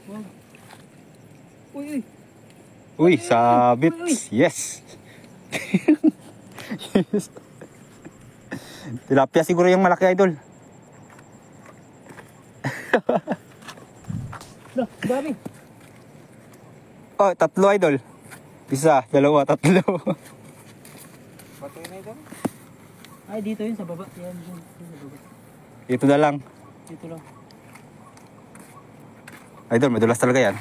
Wow. Uy. Uy, sabit. Yes. Yes. Tilapia siguro yung malaki, Idol. Dami. Oh, tatlo, Idol. Isa, dalawa, tatlo. Patuloy na ito? Ay, dito yun sa baba. Yan, yun sa baba. Ito na lang. Dito lang. Idol, madulas talaga yan.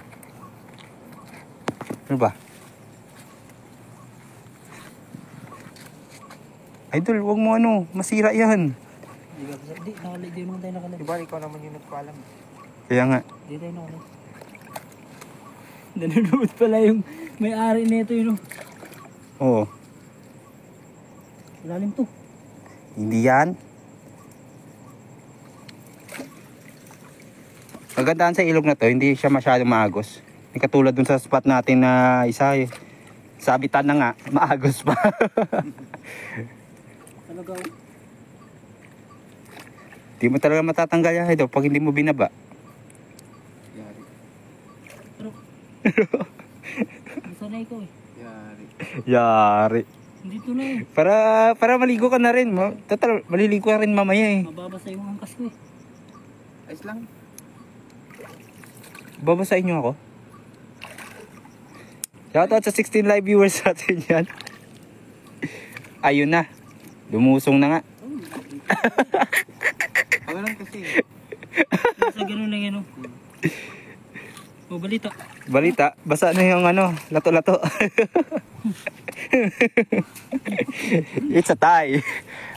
Ano ba? Idol, wag mo ano, masira yan. Di naman tayo nakalag. Diba, ikaw naman yung nagpaalam. Kaya nga. Di tayo nakalag. Nanonood pala yung may-ari nito yun. Oo. Lalim to. Hindi yan. Magandaan sa ilog na to, hindi siya masyadong maagos. Hindi katulad dun sa spot natin na isa eh. Sabitan na nga, maagos pa. Talaga. Hindi mo talaga matatanggal yan ito pag hindi mo binaba. Yari. Sanay ko eh. Yari. Yari. Dito na eh. Para maligo ka na rin. Total, maliligo ka rin mamaya eh. Mababasa yung angkas ko eh. Ayos lang. Babasahin niyo ako. Shoutout sa 16 live viewers natin yan. Ayun na. Lumusong na nga. Ako lang kasi. Basta ganun lang yan oh. O balita. Balita, basa na yung ano, lato-lato. It's a tie.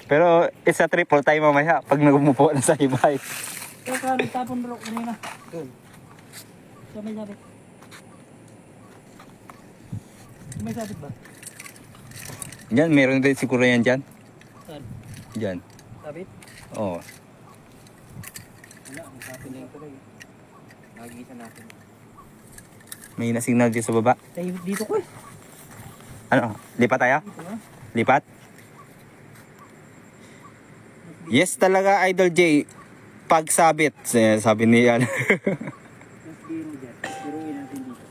Pero it's a triple tie mamaya pag nagumupo na sa hibay. Kaya ka nagtapon bro, kanina. Doon. So may sabit. May sabit ba? Diyan, meron din siguro yan dyan. Saan? Diyan. Sabit? Oo. Wala, ang sabit na ito lang. Nagigisa natin. May na-signal dyan sa baba. Tayo dito ko eh. Ano? Lipat tayo? Dito ha? Lipat? Yes talaga, Idol J. Pagsabit. Sabi niya. Mas biro dyan. Biruin natin dito.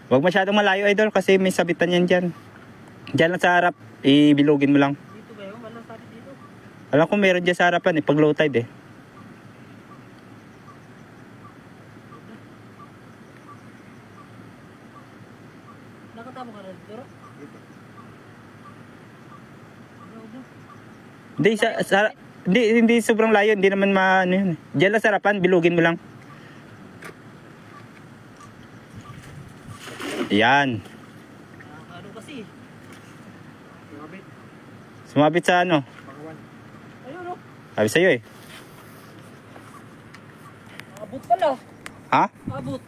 Huwag masyadong malayo, Idol, kasi may sabitan yan dyan. Dyan lang sa harap, ibilugin mo lang. Dito ba yun? Walang sabit dito. Alam ko meron dyan sa harapan pag low tide eh. Nakatamo ka na dito? Dito. Hindi sobrang layo, hindi naman ano yun. Diyan lang sa harapan, bilugin mo lang. Yan. Ano kasi? Sumabit. Sumabit sa ano? Bakawan. Ayun oh. Sabi sa'yo eh. Abot pala. Ha? Abot.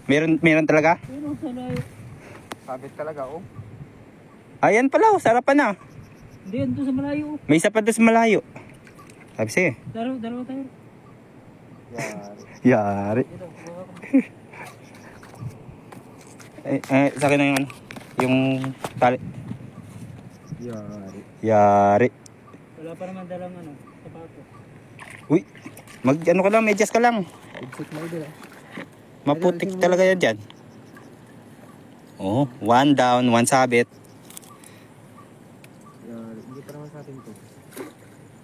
Meron talaga? Ayun oh, sana yun. Sabit talaga, oh. Ayan pala, sa harapan na. Hindi, yan doon sa malayo oh. May isa pa doon sa malayo. Sabi sa'yo eh. Dalawa tayo. Yari. Yari. Dito, bawa ko. Sa akin na yung ano, yung tali. Yari. Yari. Wala pa naman dalang ano, sapato. Uy, ano ka lang, medyas ka lang. Exit mo ito, ah. Maputik talaga yan dyan. Oh, one down, one sabit. Yari. Hindi pa naman sa atin to.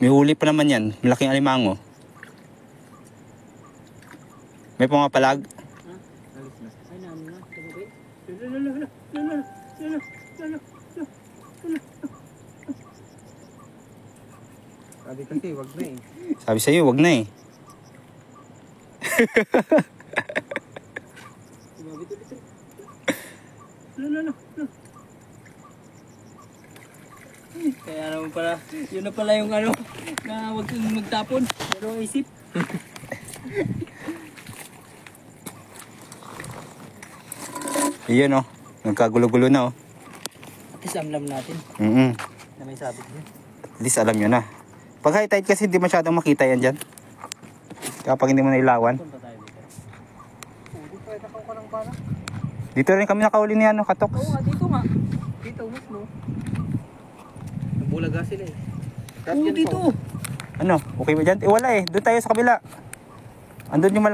May huli pa naman yan, malaking alimango. May pumapalag. Alis na. Ay, naano na, tumabi. Lala. Sabi kasi, wag na eh. Sabi sa'yo, wag na eh. Tumabi dito. Lala. Kaya naman pala, yun na pala yung ano, na huwag kang magtapon. Pero isip. Iyon oh, nagkagulo-gulo na oh. At least amlam natin na may sabit din. At least alam nyo na. Pag high tide kasi hindi masyadong makita yan dyan. Kapag hindi mo nailawan. Punta tayo dito. Hindi pa, nakaw ka ng bala. Dito rin kami nakauli ni ano, Katok. Oo nga, dito nga. Dito, mas no. Nabulaga sila eh. Oo, dito. Ano, okay ba dyan? Wala eh, doon tayo sa kabila. Andun yung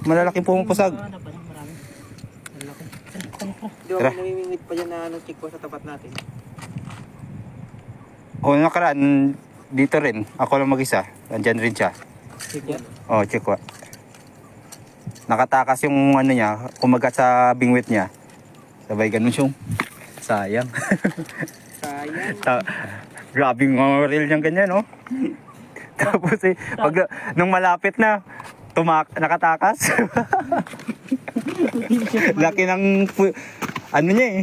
malalaking pumupusag. Ano pa yan, marami. Malaki. Di ba Tara. may namimingit pa dyan na chick po sa tapat natin. O nakaraan, dito rin. Ako lang mag-isa. Andyan rin siya. Sige. Oh, check ko. Nakatakas yung ano niya, kumagat sa bingwit niya. Sabay ganun siyang. Sayang. Sayang. Grabing mga reel niyang ganyan, no? Tapos eh, nung malapit na, nakatakas. Laki ng, ano niya eh.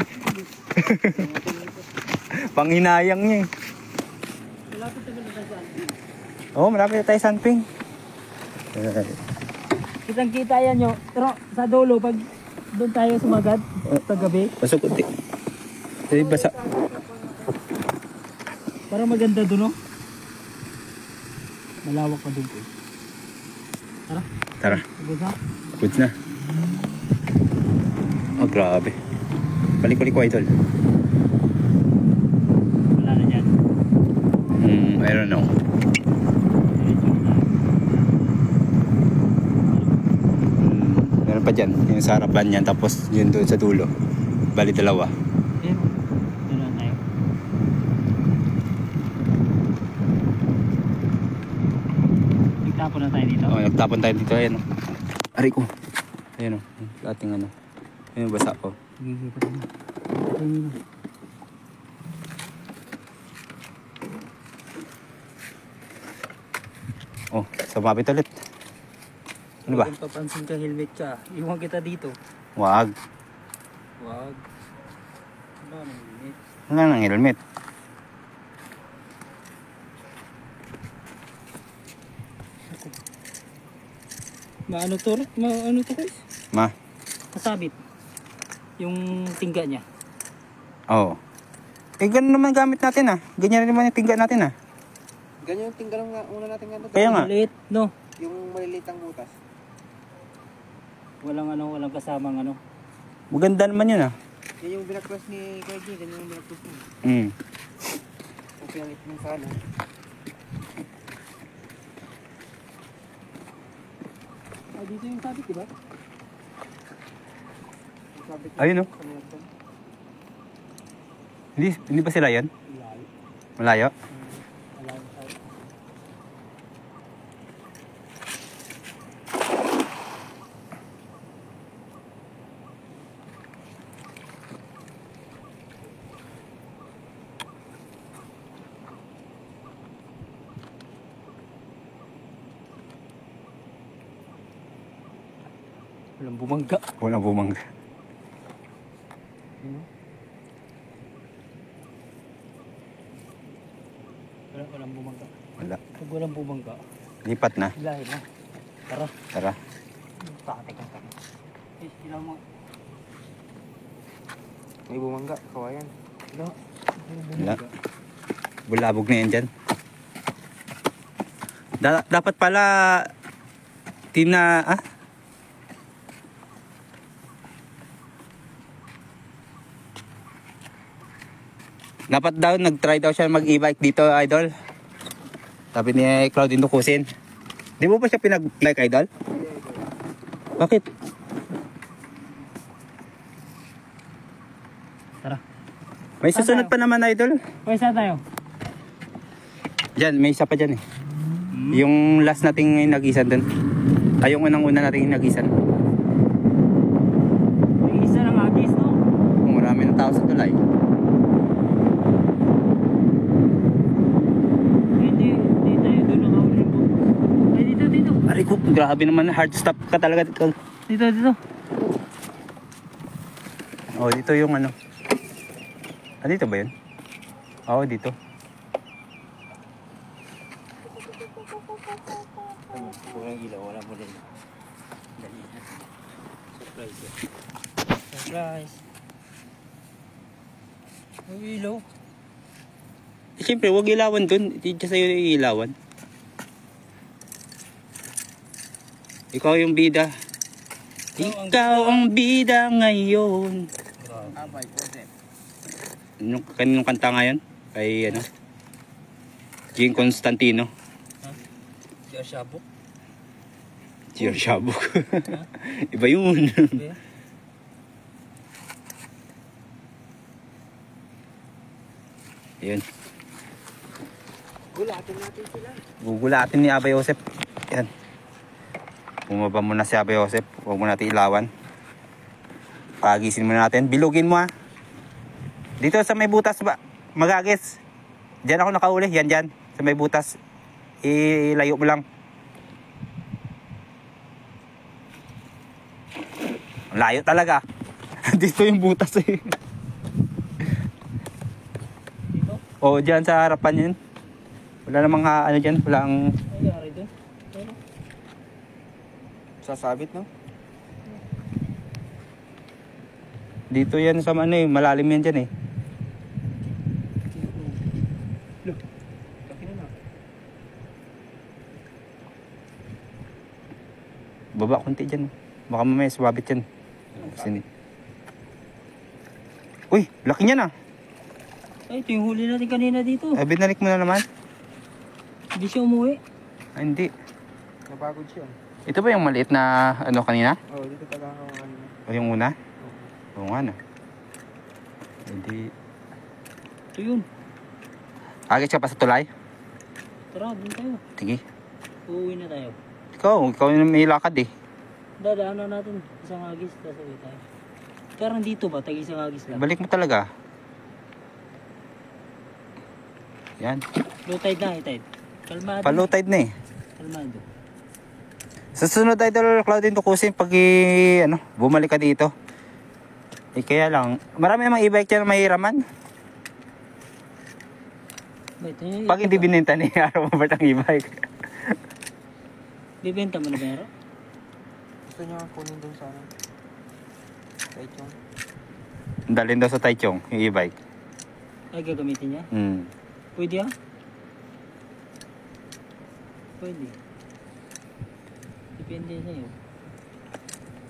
Panghinayang niya eh. Malapit na ba tayo saan? Oo, malapit na tayo Sanping. Kitang-kita yan nyo. Pero sa dulo, pag doon tayo sumagad, paggabi, Pasok kunti. Kasi basa. parang maganda doon, no? Malawak pa doon. Tara, Tara, sabay ka. goods na. Oh, grabe. Balik-balik ko, idol. dyan. Yung sa harapan niyan, tapos yun doon sa dulo. Bali dalawa. Ayun. Doon na tayo. Nagtapon na tayo dito. Oh, nagtapon tayo dito. Ayan. Aray ko. Ayan o. Ating ano. Ayan, basa po. Gigit na. Ayun. Oh, sumabit ulit. Ano ba? Kung papansin ka, helmet ka. Iwan kita dito. Wag. Wag. Ba, may helmet. Wala nang helmet. Maano to? Maano to guys? Ma. Kasabit. Yung tingga niya. Oo. Eh, ganun naman gamit natin ah. Ganyan naman yung tingga natin ah. Ganyan yung tinggal nga una natin ganito. Kaya nga. Maliit, no? Yung malilitang butas. Walang kasamang ano. Maganda naman yun ah. Yan yung binaklas ni Kuya G. Ganyan yung binaklas niya. Kung pinalit mo sa ano. Ah, dito yung sabit, diba? Sabi ko, Ayun oh. Hindi ba sila yan? Ilayo. Malayo? Malayo tayo. Walang bumangga. Walang bumangga. Walang bumangga. Wala. Pag walang bumangga, Lipat na. ilahin na. Tara. Tara. Teka. Ilaw mo. may bumangga. Kawayan. Ilaw. Wala. Bulabog na yan dyan. Dapat pala dapat daw nag-try daw siya mag-e-bike dito, idol. Sabi ni Claudine Ducusin. Di mo ba siya pinag-bike, idol? Bakit? Tara. May susunod pa naman, idol. Pwede saan tayo? Diyan, may isa pa dyan eh. Yung last nating nag-isan dun. Ay, yung unang-una nating nag-isan. May isa lang agis, no? Marami ng tao sa tulay. Hindi tayo doon nakaulit po. Ay, dito. Aray ko, grabe naman. Hard stop ka talaga dito. Dito. Oh, dito yung ano. Ah, dito ba yun? Oo, dito. Walang ilaw, wala mo din. Dali na. Surprise. Ang ilaw. Eh, siyempre, huwag ilawan dun. Hindi sa'yo ilawan. Ikaw yung bida. Ikaw ang bida ngayon. Abay, Joseph. Kaninong kanta ngayon? Kay ano? Jing Constantino. Si Ashabok. Sir Shabok. Iba yun. Okay. Yun. Gulatin natin sila. Gugulatin ni Aba Joseph. Yan. Bumaba muna si Aba Joseph. Huwag mo natin ilawan. Pagisin muna natin. Bilugin mo ha. Dito sa may butas ba? Magagis. Diyan ako nakauli. Yan dyan. Sa may butas. Ilayo mo lang. Layo talaga. Dito yung butas eh. Dito? O dyan sa harapan yun. Wala namang ano dyan. Walang... Ay, yari doon. Sasabit, no? Dito yan sa ano eh. Malalim yan dyan eh. Look. Laki na. Baba konti dyan. Baka mamaya sumabit yan. Sini. Uy, laki niya na. Ay, ito yung huli natin kanina dito. Eh, binalik mo na naman. Hindi siya umuwi. Ay, hindi. Napagod siya. Ito ba yung maliit na ano kanina? Oo, dito tagakawan. O yung una? Oo nga no. Hindi. Ito yun. Agad ka pa sa tulay? Tara, dun tayo. Sige. Uuwi na tayo. Ikaw yung may lakad eh. Dadaanan natin. Isang agis. Tapos uwi tayo. Karang dito ba? Tag isang agis lang. Balik mo talaga. Yan. Low tide na, high tide. Kalmado. Pa-low tide na eh. Kalmado. Sa sunod idol, Claudine Tukusin, pag ano, bumalik ka dito. Eh kaya lang, marami namang e-bike dyan na mahiraman. Wait, eh, Pag hindi bininta ni araw mo ba ang e-bike? bibenta mo na ba yaro? Gusto nyo kunin dun sa ano? Taichung. Dalhin daw sa Taichung, yung e-bike. Ay, gagamitin niya? Hmm. Pwede ah? Pwede. Depende sa'yo.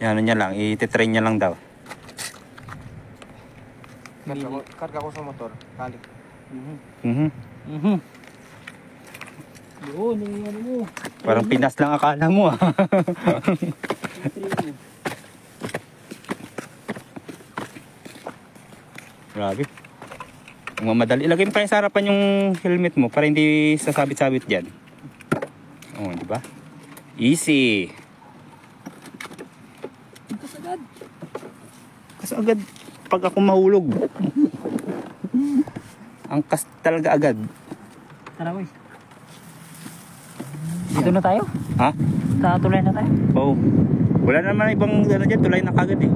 Yan, ano niya lang, ititrain niya lang daw. Karga ko sa motor. Kalik. Mhm. Doon, yung ano mo. Parang Pinas lang akala mo ah. Grabe. Ang mamadali. Ilagay mo kaya sa harapan yung helmet mo para hindi sasabit-sabit dyan. Oh, di ba? Easy. Kasagad. Kasi agad pag ako mahulog. Ang kas talaga agad. Tara, boy. Dito na tayo? Ha? Tatuloy na tayo? Oh. Wala naman ibang ano dyan. Tulay na kagad eh.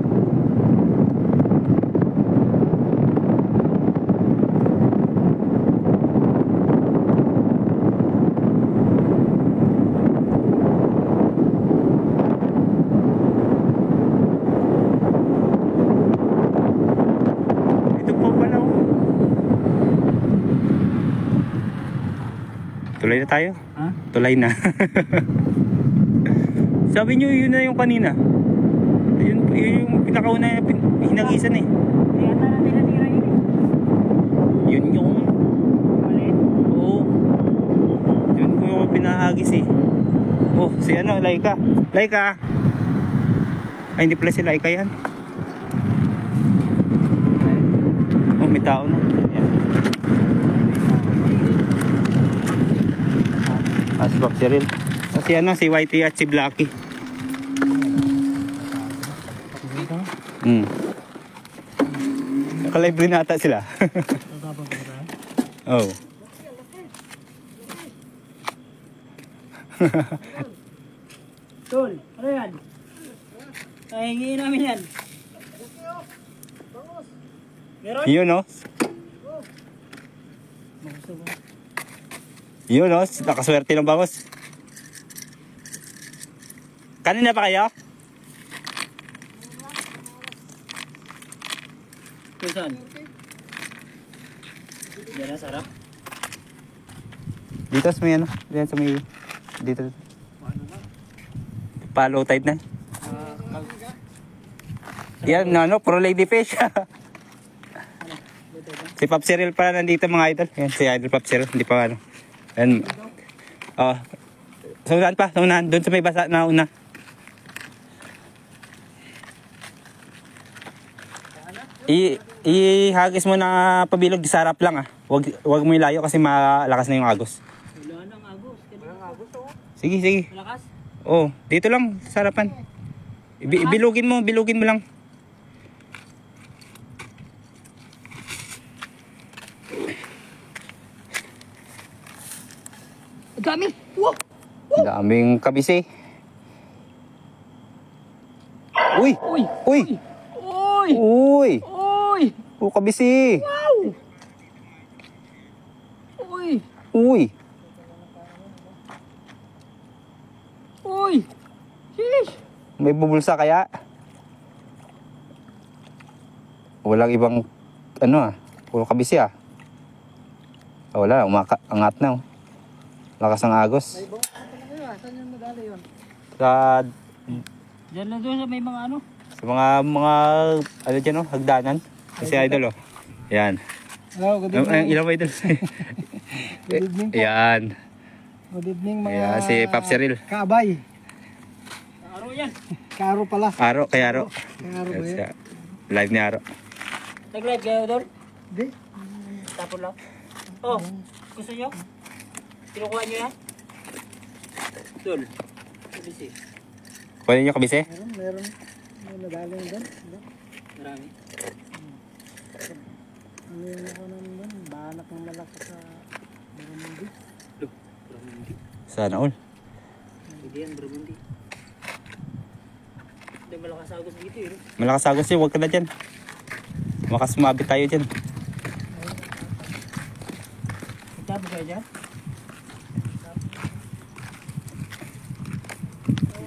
Tulay na tayo? Ha? Tulay na. Sabi nyo yun na yung kanina. Yun yung pinakauna hinagisan eh. Kaya na nila tira yun eh. Yun yung... Maliit. Oo. Yun ko yung pinahagis eh. Oh, si ano, Laika. Laika! Ay, hindi pala si Laika yan. Oh, may tao na. Yan. Si Bob Cyril. Si ano, si Whitey at si Blacky. Nakalibre na ata sila. Oh. Tol, ano yan? Hingin namin yan. Meron? Yun no? Yun no? Nakaswerte ng bangos. Kanina pa kayo? Saan? Yan na, sarap. Dito sa may ano? Dito sa may... Dito. Pa-low tide na. Yan, ano, pro lady fish. Si Pop Cyril pala nandito mga idol. Yan, si Idol Pop Cyril. Hindi pa ano. Yan. Oh. Sa unahan pa, sa unahan. Doon sa may basa na una. Ihagis mo na pabilog sa harap lang ah. Wag mo ilayo kasi malakas na yung agos. Wala nang agos. Walang agos oh. Sige, sige. Malakas? Oh, dito lang sa harapan. Bilugin mo lang. Dami! Wow! Daming kabisi. Uy! Uy! Uy! Uy! Uy! Uy! Oh, kabisi. Wow! Uy! Uy! Uy! Sheesh! May bubulsa kaya? Walang ibang ano ah. Puro kabisi ah. Wala, angat na oh. Lakas ng agos. Saan yung nadali yun? Sa Diyan lang doon sa may mga ano. sa mga ano dyan oh, hagdanan. Kasi idol oh. Yan. Hello, good evening. Ilan ba idol? Good evening po. Yan. Good evening mga... Ayan, si Pop Cyril. Kaabay. yan? Karo pala. Aro, kay Aro. Karo ba yan? Live ni Aro. Nag-live kayo, Dol? Hindi. Tapon lang. Oh, gusto nyo? Kinukuha nyo yan? Dol. Kabisi. Pwede nyo kabise? Meron. May nagaling doon. Marami. Ano yung ako naman doon? Banak ng malaki sa Bramundi. Bramundi. Sana all. Hindi yan, Bramundi. Hindi malakas agos dito eh. Malakas agos yun, huwag ka na dyan. Makas sumabit tayo dyan. Tabo kayo dyan?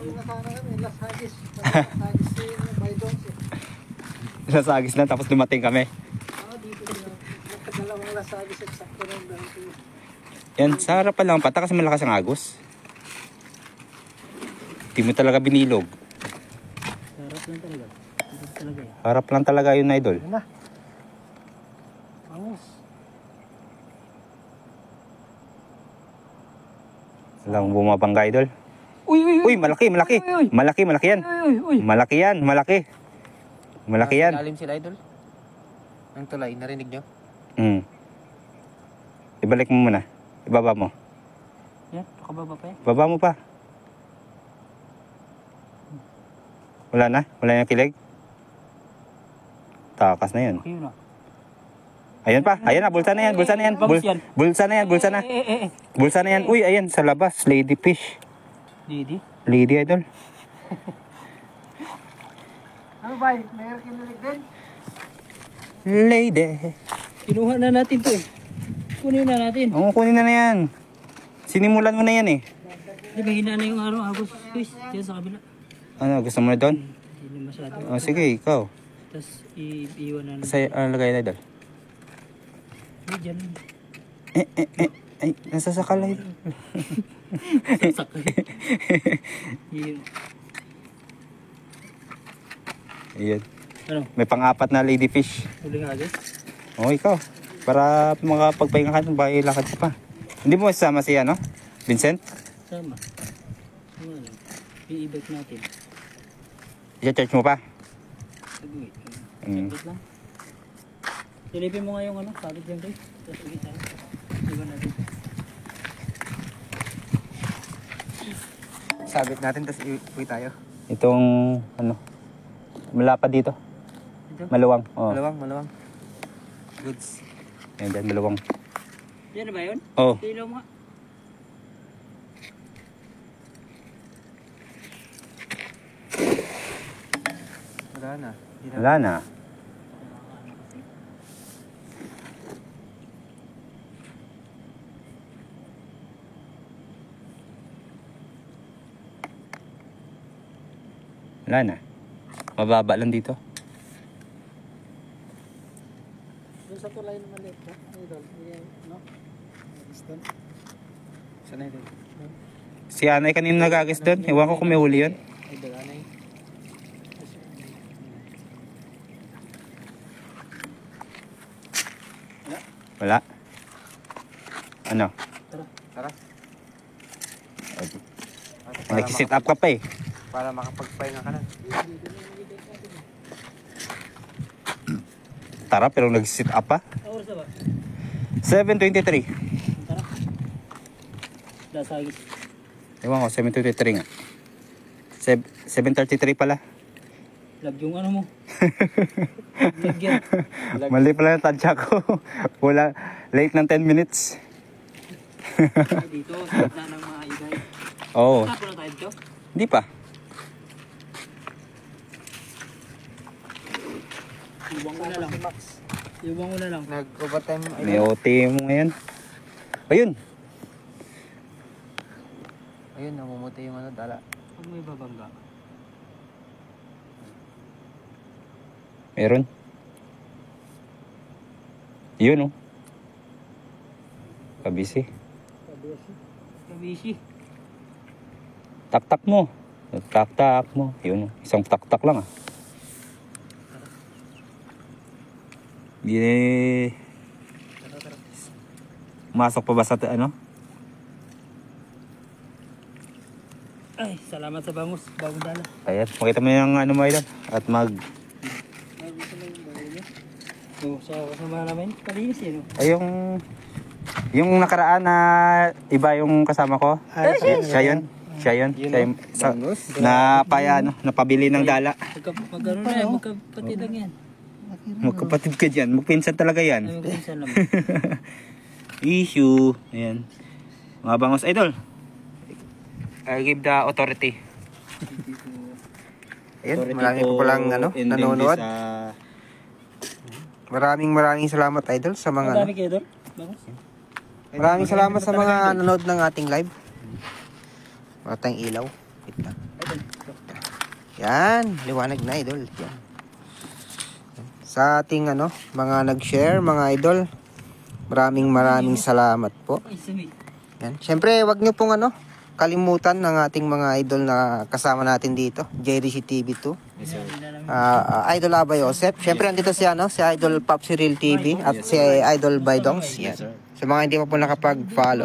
Yung nakana kami, Las Hagis. Las Hagis yung may dongs eh. Nasa agis na tapos dumating kami. Dito na. Nakadalawang Las Hagis at sakto ng dongs. Yan, sa harapan lang pata kasi malakas ang agos. Di mo talaga binilog. Sarap lang talaga. Sarap talaga eh. Harap lang talaga yun, idol. Yan na. Angus. Walang bumabangga, idol. Uy, uy, Uy, malaki, malaki. Malaki, malaki yan. uy. Malaki yan, malaki. Malaki yan. Lalim sila, idol. Ang tulay, narinig nyo? Ibalik mo muna. Ibaba mo. Yan, nakababa pa yan. Baba mo pa. Wala na? Wala yung kilig? Takas na yun. Okay yun ah. Ayan pa. Ayan na. Bulsa na yan. Bulsa na yan. Bulsa na yan. Bulsa na. Bulsa na yan. Uy, ayan. Sa labas. Lady fish. Didi. Lady, idol. Ano ba? Mayroon kinilig din? Lady. Kinuha na natin to eh. Kunin na natin. Oo, kunin na yan. Sinimulan mo na yan eh. Di ba hina na yung araw agos? Guys, yan sa kabila. Ano, gusto mo na doon? Hindi na masyado. O, sige, ikaw. Tapos iiwan na natin. Sa lagay na, idol. Ay, dyan. Ay, nasasakal na idol. Sakay. Yun. Ayan. Ano? May pang-apat na lady fish. Huling agos? O, ikaw. Para makapagpahinga ka, bahay lakad ka pa. Hindi mo masama si ano? Vincent? Sama. Ano lang. I-ibig natin. I-charge mo pa? Wait. Mm. Sabit lang. Silipin mo nga yung ano, sabit dyan guys. Tapos igit tayo. Iwan natin. Sabit natin, tapos iuwi tayo. Itong, ano, malapad dito. Ito? Maluwang. Oh. Malawang. Goods. Ayan dyan, maluwang. Yan na ba yun? Oh. Ilaw mo nga. Wala na. Hindi na. Wala na. Wala na. Mababa lang dito. Doon sa tulay na maliit ko. Idol. No? Distant. Saan na, idol? Si Anay kanina nagagis doon. Iwan ko kung may huli yun. Idol, anay. Wala. Ano? Tara. Nag-sit up ka pa eh. Para makapagpahinga ka na. Tara, pero nag-sit up pa. Oras na ba? 7:23. Tara. Dasagis. Ewan ko, 7:23 nga. 7:33 pala. Love yung ano mo. Lagyan. Mali pala yung tansya ko. Wala, late ng 10 minutes. Dito, sa gitna ng mga ibay. Oo. Tapo na tayo dito. Hindi pa. Iwan ko na lang. Iwan ko na lang. Nag-overtime, May idol. OT mo ngayon. Ayun. Ayun, namumuti yung ano, dala. Pag may babangga. Meron. Yun oh. Kabisi. Kabisi. Tak-tak mo. Tak-tak mo. Yun oh. Isang tak-tak lang ah. Hindi. Masok pa ba sa ano? Ay, Salamat sa bangus. Bagong dala. Ayan, makita mo yung ano mo idol. At Ay, dito lang yung bagay niya. Sa kasama namin, palinis yun. ay yung nakaraan na iba yung kasama ko. Siya yun. Siya yun. Napabili ng dala. Magkaroon na yan, magkapatid lang yan. Magkapatid ka dyan. Magpinsan talaga yan. Ay, magpinsan naman. Issue. Ayan. Mga bangos idol. I give the authority. Ayun, marami po palang nanonood. Maraming salamat idol sa mga Ang dami kayo doon? Bangus? Maraming salamat sa mga nanonood ng ating live. Wala tayong ilaw. Wait lang. Yan, liwanag na idol. Yan. Sa ating mga nag-share, mga idol. Maraming salamat po. Ay, sumi. Yan. Siyempre, wag niyo pong kalimutan ng ating mga idol na kasama natin dito. JDC TV2. Idol Aba Joseph. Siyempre, andito si Idol Pop Cyril TV at si Idol Baydongs. Yan. Sa mga hindi pa po nakapag-follow.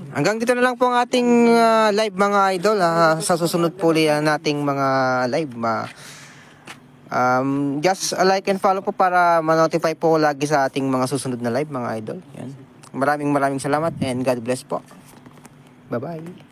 Hanggang dito na lang po ang ating live mga idol. Sa susunod po nating mga live. Just like and follow po para ma-notify po lagi sa ating mga susunod na live mga idol. Yan. Maraming salamat and God bless po. Bye-bye.